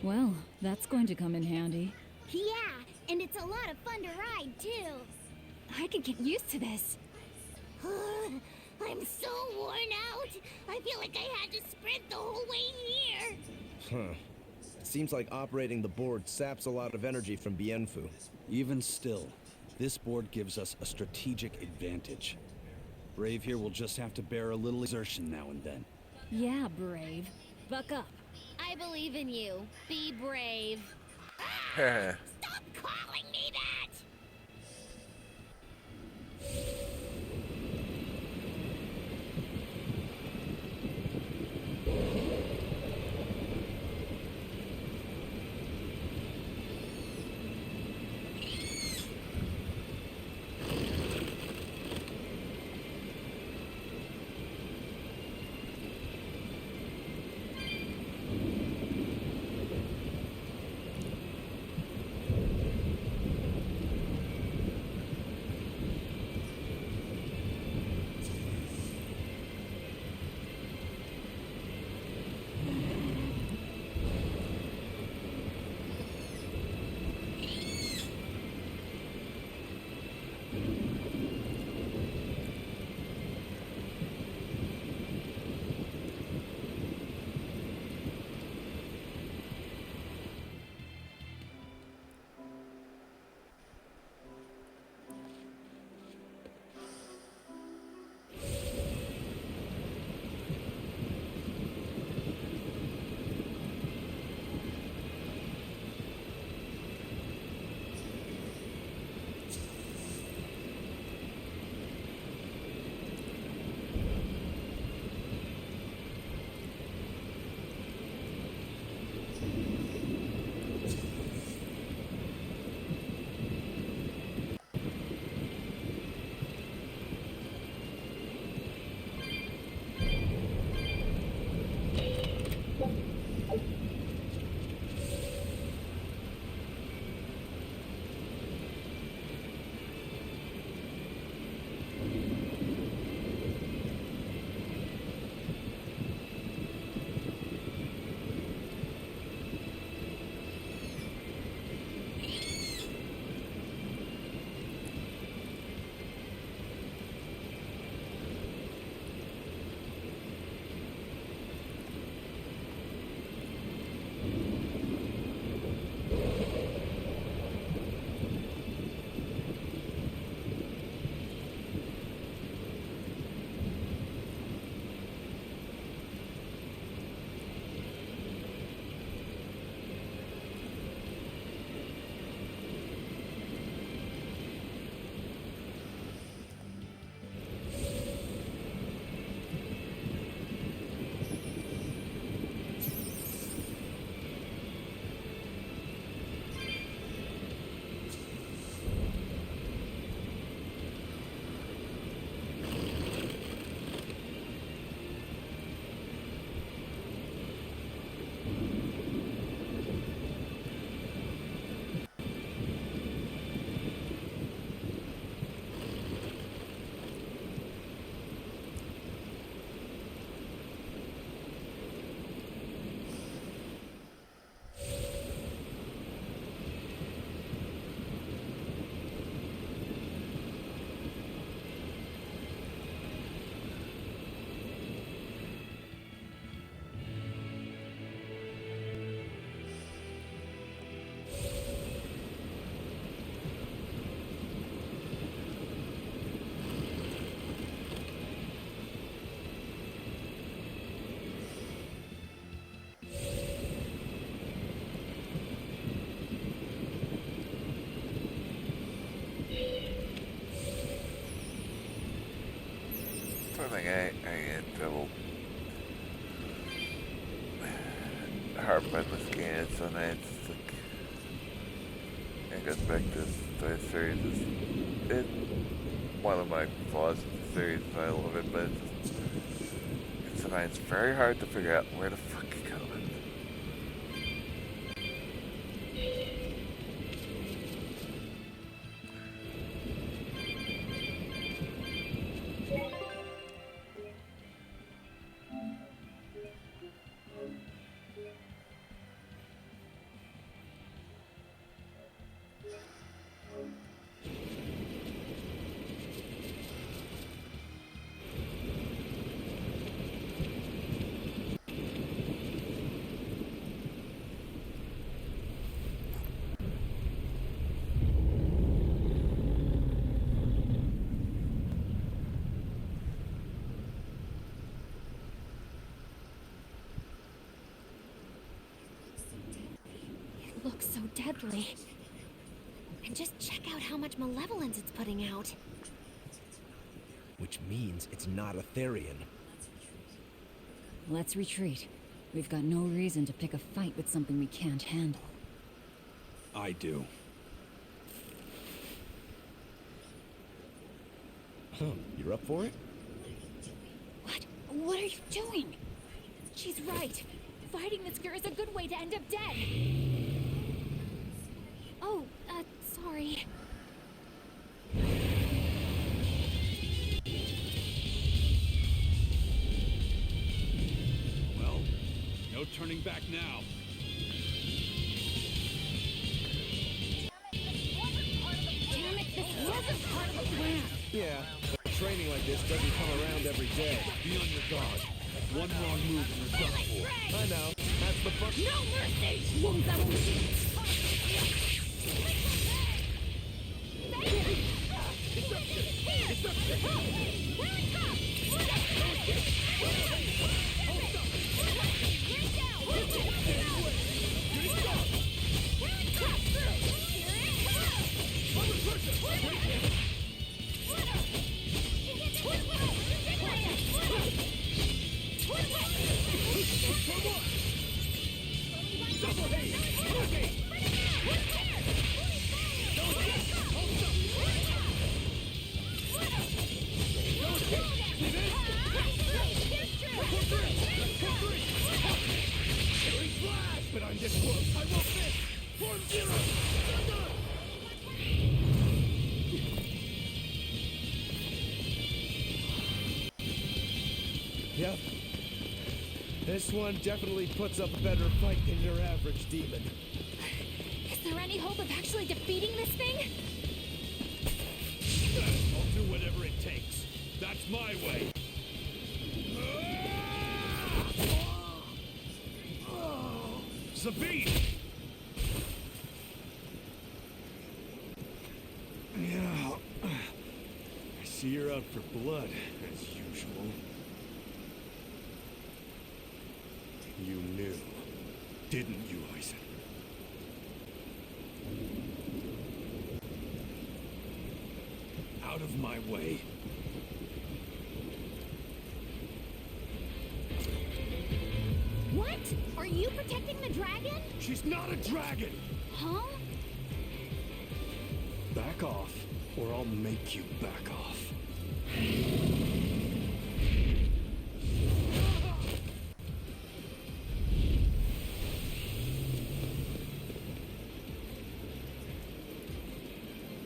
Well, that's going to come in handy. Yeah, and it's a lot of fun to ride, too. I could get used to this. I'm so worn out. I feel like I had to sprint the whole way here. Huh. It seems like operating the board saps a lot of energy from Bienfu. Even still, this board gives us a strategic advantage. Brave here will just have to bear a little exertion now and then. Yeah, Brave. Buck up. I believe in you. Be brave. Stop calling me that! one thing I ain't double harp on this game is sometimes like it goes back to the series it's one of my flaws in the series. I love it, but it's sometimes very hard to figure out where the fuck you're going. It looks so deadly. And just check out how much malevolence it's putting out. Which means it's not a Therian. Let's retreat. We've got no reason to pick a fight with something we can't handle. I do. Huh, you're up for it? What? What are you doing? She's right. Fighting this girl is a good way to end up dead. Oh, sorry. Well, no turning back now. Damn it, this wasn't part of the plan. Yeah, but training like this doesn't come around every day. Be on your guard. One wrong move and you're done for. I know. That's the fun. No mercy! But I'm this close. I won't miss. Form zero. Yep. This one definitely puts up a better fight than your average demon. Is there any hope of actually defeating this thing? I'll do whatever it takes. That's my way. Sabine! Yeah. I see you're out for blood, as usual. You knew, didn't you, Isaac? Out of my way. What? Are you protecting the dragon? She's not a dragon! Huh? Back off, or I'll make you back off.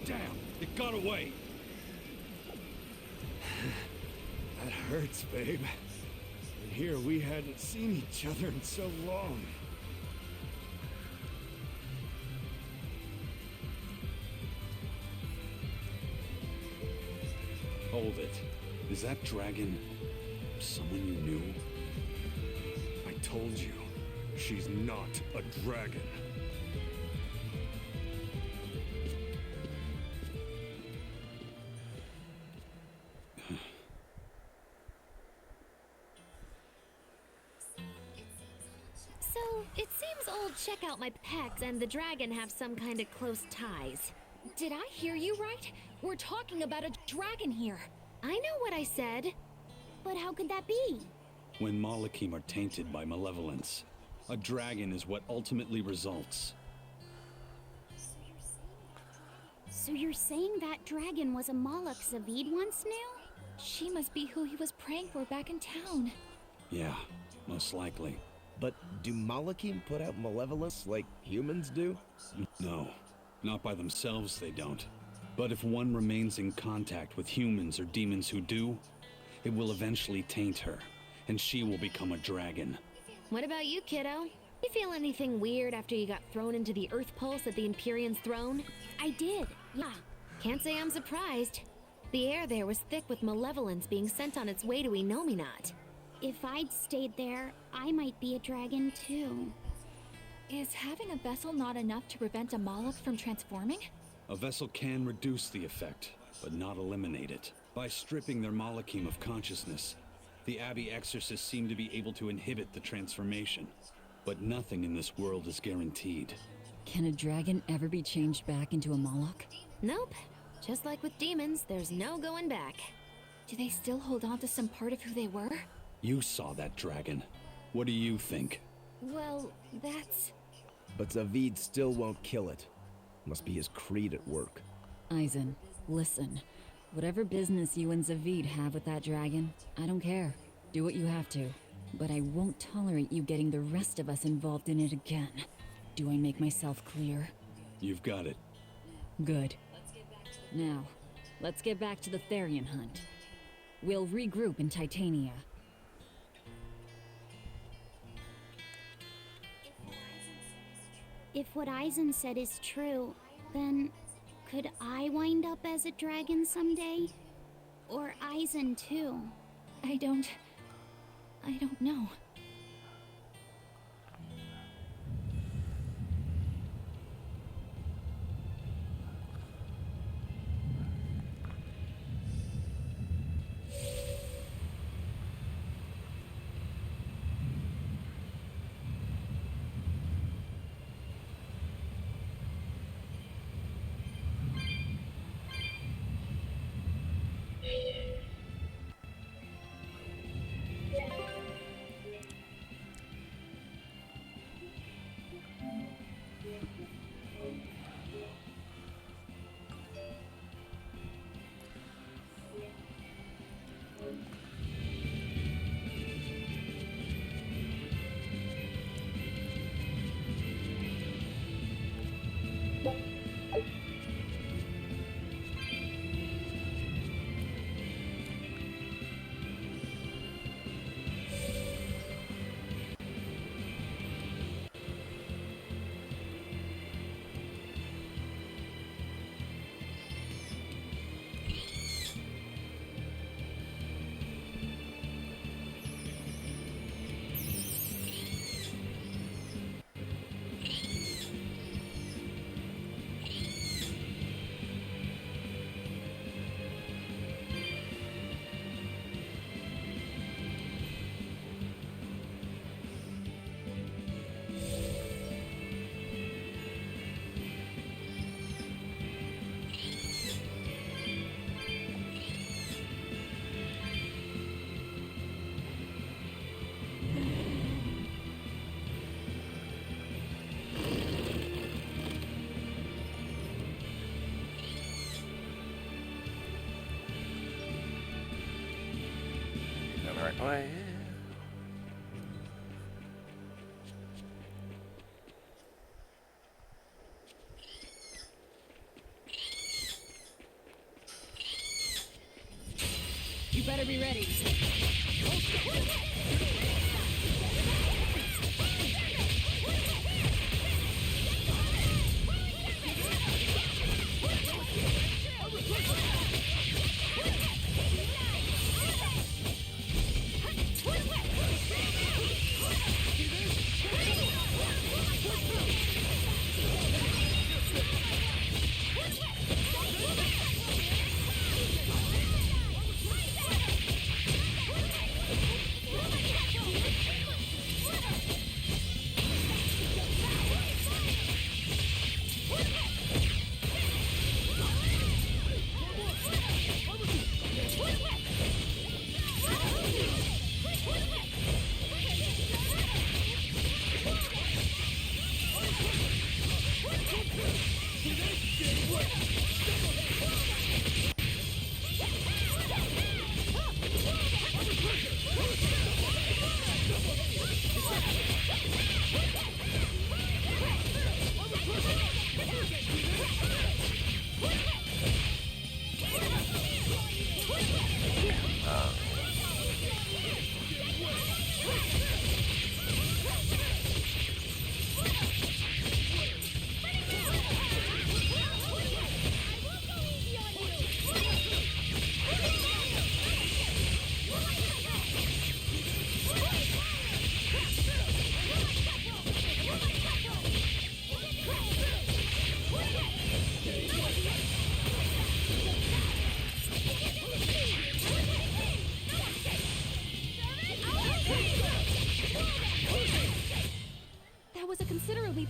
Damn, it got away. That hurts, babe. And here we hadn't seen each other in so long. Hold it. Is that dragon someone you knew? I told you, she's not a dragon. So, it seems old Check Out My Pecs and the dragon have some kind of close ties. Did I hear you right? We're talking about a dragon here. I know what I said. But how could that be? When Malachim are tainted by malevolence, a dragon is what ultimately results. So you're saying that dragon was a Malak Zavid once knew? She must be who he was praying for back in town. Yeah, most likely. But do Malachim put out malevolence like humans do? No, not by themselves they don't. But if one remains in contact with humans or demons who do, it will eventually taint her, and she will become a dragon. What about you, kiddo? You feel anything weird after you got thrown into the Earth Pulse at the Empyrean's throne? I did, yeah. Can't say I'm surprised. The air there was thick with malevolence being sent on its way to Enominat. If I'd stayed there, I might be a dragon too. Is having a vessel not enough to prevent a Malak from transforming? A vessel can reduce the effect, but not eliminate it. By stripping their Malachim of consciousness, the Abbey exorcists seem to be able to inhibit the transformation. But nothing in this world is guaranteed. Can a dragon ever be changed back into a Malak? Nope. Just like with demons, there's no going back. Do they still hold on to some part of who they were? You saw that dragon. What do you think? Well, that's... But Zavid still won't kill it. Must be his creed at work. Eisen, listen. Whatever business you and Zavid have with that dragon, I don't care. Do what you have to. But I won't tolerate you getting the rest of us involved in it again. Do I make myself clear? You've got it. Good. Now, let's get back to the Therian hunt. We'll regroup in Titania. If what Eisen said is true, then could I wind up as a dragon someday? Or Eisen too? I don't know. Way. You better be ready.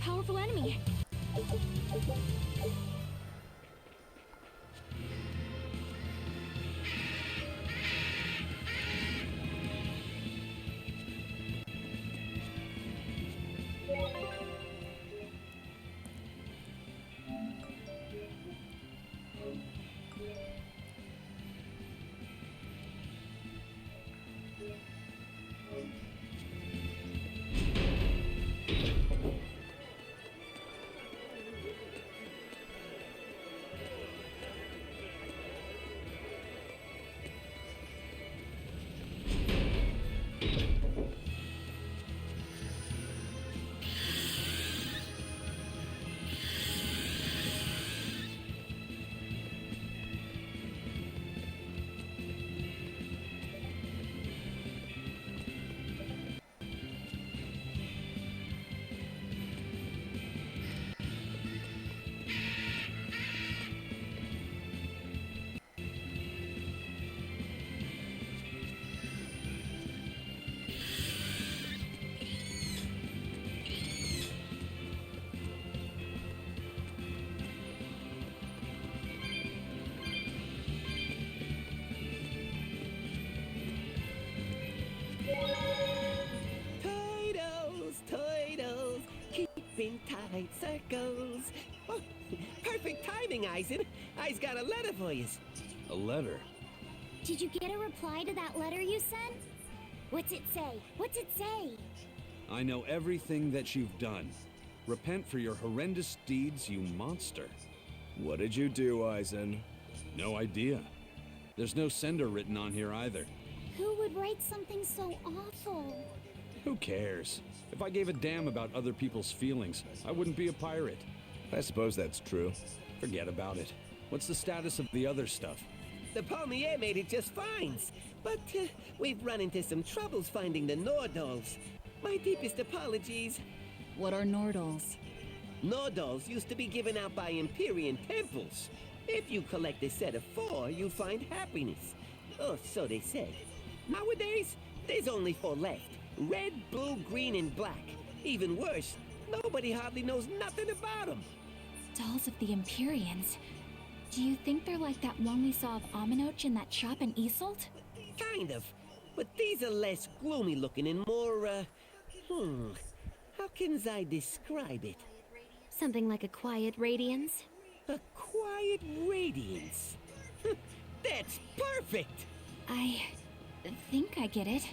powerful enemy. Toidles, keeping tight circles. Oh, perfect timing, Eisen. I's got a letter for you. A letter? Did you get a reply to that letter you sent? What's it say? What's it say? I know everything that you've done. Repent for your horrendous deeds, you monster. What did you do, Eisen? No idea. There's no sender written on here either. Who would write something so awful? Who cares? If I gave a damn about other people's feelings, I wouldn't be a pirate. I suppose that's true. Forget about it. What's the status of the other stuff? The Palmier made it just fine, but we've run into some troubles finding the Nordals. My deepest apologies. What are Nordals? Nordals used to be given out by Empyrean temples. If you collect a set of 4, you find happiness. Oh, so they say. Nowadays, there's only 4 left. Red, blue, green, and black. Even worse, nobody hardly knows nothing about them. Dolls of the Empyreans. Do you think they're like that one we saw of Aminoch in that shop in Isolt? Kind of. But these are less gloomy looking and more, how can I describe it? Something like a quiet radiance? A quiet radiance. That's perfect! I think I get it.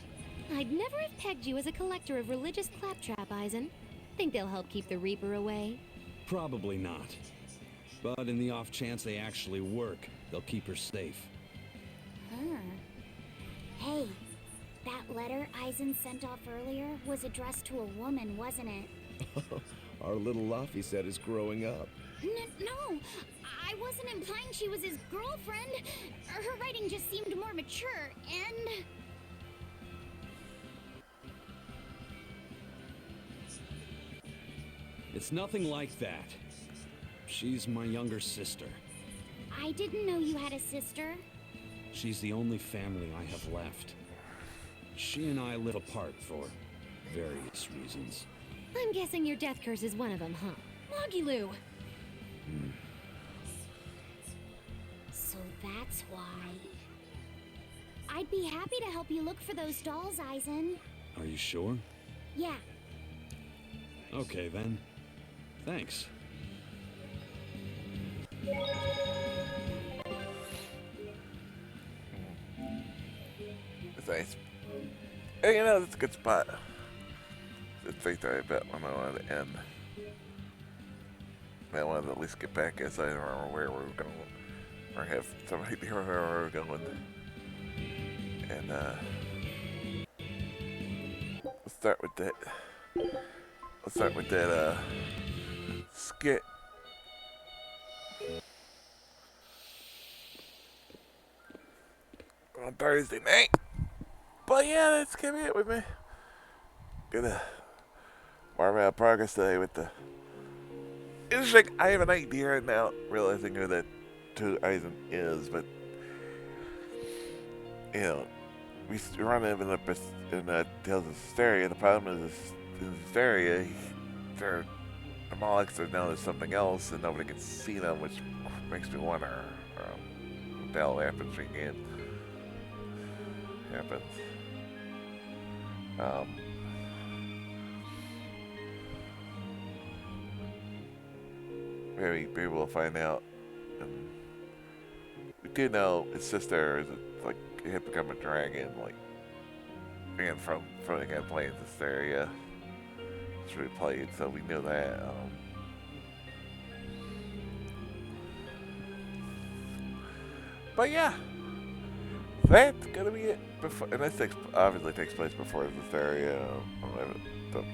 I'd never have pegged you as a collector of religious claptrap, Eisen. Think they'll help keep the Reaper away? Probably not. But in the off chance they actually work, they'll keep her safe. Hey, that letter Eisen sent off earlier was addressed to a woman, wasn't it? Our little Laphicet is growing up. No, I wasn't implying she was his girlfriend. Her writing just seemed more mature, and... It's nothing like that. She's my younger sister. I didn't know you had a sister. She's the only family I have left. She and I live apart for various reasons. I'm guessing your death curse is one of them, huh? Mogiloo! So that's why. I'd be happy to help you look for those dolls, Eisen. Are you sure? Yeah. Okay, then. Thanks. It's nice. Hey, you know, that's a good spot. It's right there, I bet, when I wanted to end. I wanted to at least get back as I don't remember where we were going. Or have some idea where we were going. And, let's start with that. Let's start with that, skit. On Thursday night. But yeah, that's gonna be it with me. Gonna more about progress today with the. It's like I have an idea now, realizing who that two Eisen is, but you know, we run into in Tales of Berseria. The problem is in Berseria, they're I'm all excited now there's something else and nobody can see them, which makes me wonder what the hell happens again. Happens. Maybe we'll find out. And we do know his sister is like it had become a dragon, like again from again playing this area. It's really played, so we knew that. But yeah, that's gonna be it. Before, and this obviously takes place before this area. But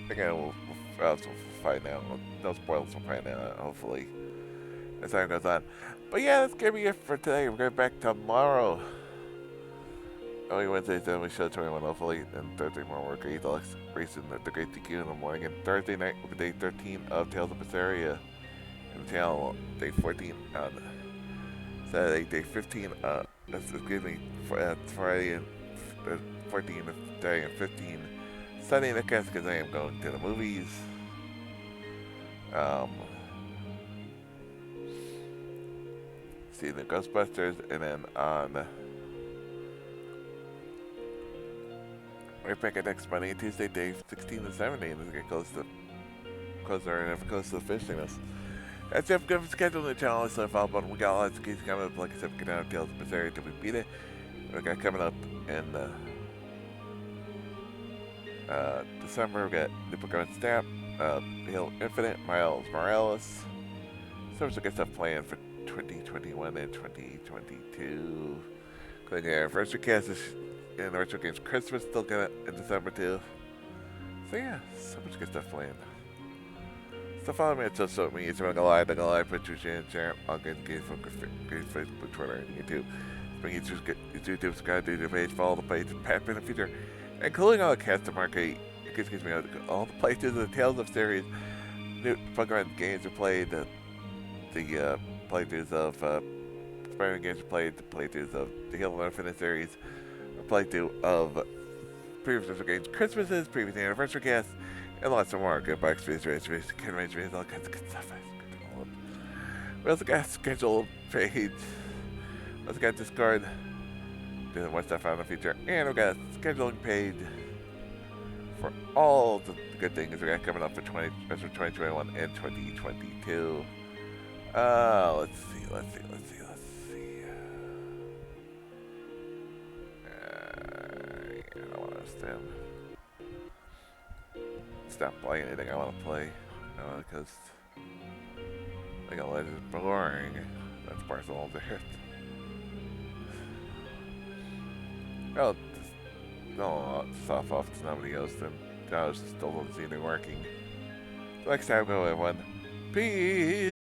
again, we'll find out. No spoilers. We'll find out hopefully as time goes on. But yeah, that's gonna be it for today. We're going back tomorrow. Only Wednesdays, then we show 21 hopefully, and Thursday more work. Deluxe racing at the Great TQ in the morning, and Thursday night will be day 13 of Tales of Berseria, and channel day 14 on Saturday, day 15 excuse me, Friday and 14 day and 15 Sunday in the cast because I am going to the movies. See the Ghostbusters, and then on right back at next Monday and Tuesday, day 16 and 17. As we get closer and close to finishing this. That's it. Good for scheduling the channel. So follow button. We got lots of games coming up. Like I said, we get down to Tales of Berseria till we beat it. We got coming up in December. We got the Pokemon Snap, Halo Infinite, Miles Morales. So much good stuff planned for 2021 and 2022. Including our anniversary cast and the retro games Christmas still gonna in December too. So yeah, so much good stuff planned. So follow me on social media. It's Gonna Live, Patricia and share all good games from Facebook, Twitter, and YouTube. Bring YouTube, subscribe to the page, follow the page, and pat in the future, including all the cast of arcade. Excuse me, all the playthroughs of the Tales of series, new Pokemon games are played, the playthroughs of Spider-Man games are played, the playthroughs of the Halo Infinite series, a playthrough of previous retro games, Christmases, previous anniversary casts, and lots of more. Good box space, kid range, all kinds of good stuff. We also got a schedule page. We also got Discord, doing more stuff on the future, and we got a scheduling page for all the good things we got coming up for 2021 and 2022. Let's see. I don't want to understand. Stop playing anything I want to play. Because I got life is boring. That's personal to it. Just off to somebody else, then I was still doesn't seem to be working. So next time, go everyone. Peace!